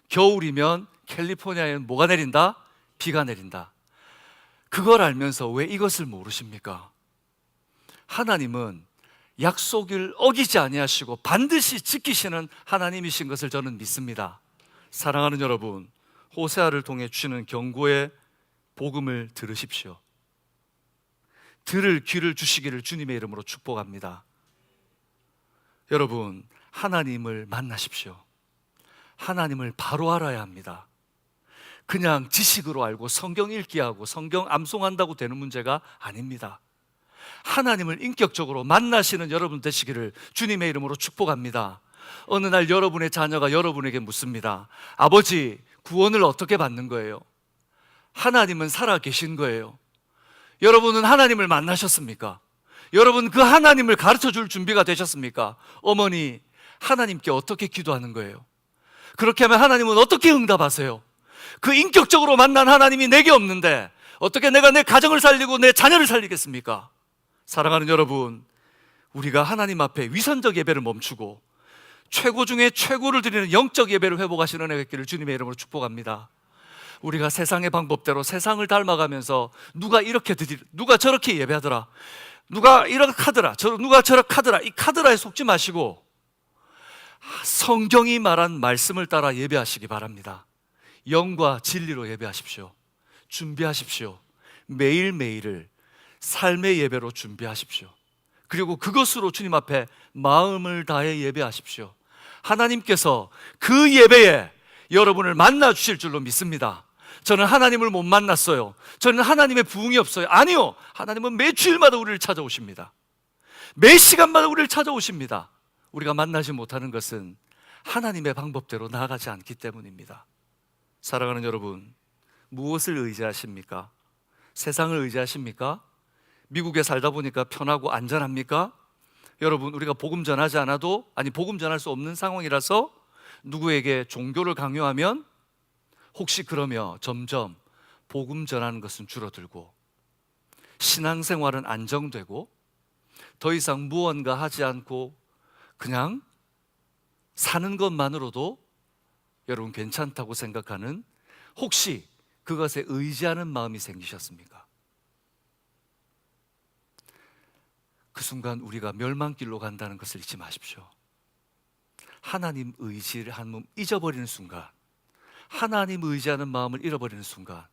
Speaker 1: 겨울이면 캘리포니아에는 뭐가 내린다? 비가 내린다. 그걸 알면서 왜 이것을 모르십니까? 하나님은 약속을 어기지 아니하시고 반드시 지키시는 하나님이신 것을 저는 믿습니다. 사랑하는 여러분, 호세아를 통해 주시는 경고의 복음을 들으십시오. 들을 귀를 주시기를 주님의 이름으로 축복합니다. 여러분, 하나님을 만나십시오. 하나님을 바로 알아야 합니다. 그냥 지식으로 알고 성경 읽기하고 성경 암송한다고 되는 문제가 아닙니다. 하나님을 인격적으로 만나시는 여러분 되시기를 주님의 이름으로 축복합니다. 어느 날 여러분의 자녀가 여러분에게 묻습니다. 아버지, 구원을 어떻게 받는 거예요? 하나님은 살아 계신 거예요. 여러분은 하나님을 만나셨습니까? 여러분 그 하나님을 가르쳐 줄 준비가 되셨습니까? 어머니, 하나님께 어떻게 기도하는 거예요? 그렇게 하면 하나님은 어떻게 응답하세요? 그 인격적으로 만난 하나님이 내게 없는데 어떻게 내가 내 가정을 살리고 내 자녀를 살리겠습니까? 사랑하는 여러분, 우리가 하나님 앞에 위선적 예배를 멈추고 최고 중에 최고를 드리는 영적 예배를 회복하시는 은혜가 있기를 주님의 이름으로 축복합니다. 우리가 세상의 방법대로 세상을 닮아가면서 누가 저렇게 예배하더라, 누가 이렇게 하더라, 누가 저렇게 하더라, 이 카드라에 속지 마시고 성경이 말한 말씀을 따라 예배하시기 바랍니다. 영과 진리로 예배하십시오. 준비하십시오. 매일매일을 삶의 예배로 준비하십시오. 그리고 그것으로 주님 앞에 마음을 다해 예배하십시오. 하나님께서 그 예배에 여러분을 만나 주실 줄로 믿습니다. 저는 하나님을 못 만났어요, 저는 하나님의 부흥이 없어요. 아니요, 하나님은 매 주일마다 우리를 찾아오십니다. 매 시간마다 우리를 찾아오십니다. 우리가 만나지 못하는 것은 하나님의 방법대로 나아가지 않기 때문입니다. 사랑하는 여러분, 무엇을 의지하십니까? 세상을 의지하십니까? 미국에 살다 보니까 편하고 안전합니까? 여러분, 우리가 복음 전하지 않아도, 복음 전할 수 없는 상황이라서 누구에게 종교를 강요하면 혹시 그러며 점점 복음 전하는 것은 줄어들고 신앙생활은 안정되고 더 이상 무언가 하지 않고 그냥 사는 것만으로도 여러분 괜찮다고 생각하는, 혹시 그것에 의지하는 마음이 생기셨습니까? 그 순간 우리가 멸망길로 간다는 것을 잊지 마십시오. 하나님 의지를 한몸 잊어버리는 순간, 하나님 의지하는 마음을 잃어버리는 순간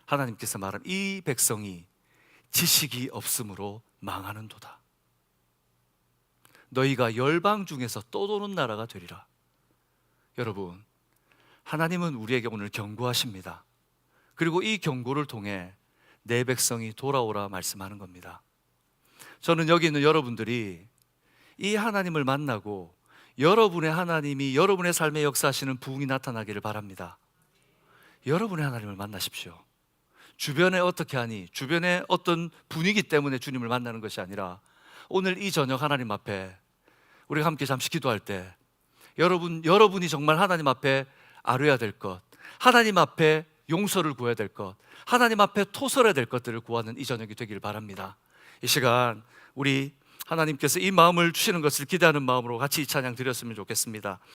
Speaker 1: 하나님께서 말한 이 백성이 지식이 없으므로 망하는도다. 너희가 열방 중에서 떠도는 나라가 되리라. 여러분, 하나님은 우리에게 오늘 경고하십니다. 그리고 이 경고를 통해 내 백성이 돌아오라 말씀하는 겁니다. 저는 여기 있는 여러분들이 이 하나님을 만나고 여러분의 하나님이 여러분의 삶에 역사하시는 부흥이 나타나기를 바랍니다. 여러분의 하나님을 만나십시오. 주변에 어떻게 하니, 주변의 어떤 분위기 때문에 주님을 만나는 것이 아니라 오늘 이 저녁 하나님 앞에 우리가 함께 잠시 기도할 때 여러분이 정말 하나님 앞에 아뢰야 될 것, 하나님 앞에 용서를 구해야 될 것, 하나님 앞에 토설해야 될 것들을 구하는 이 저녁이 되기를 바랍니다. 이 시간 우리 하나님께서 이 마음을 주시는 것을 기대하는 마음으로 같이 이 찬양 드렸으면 좋겠습니다.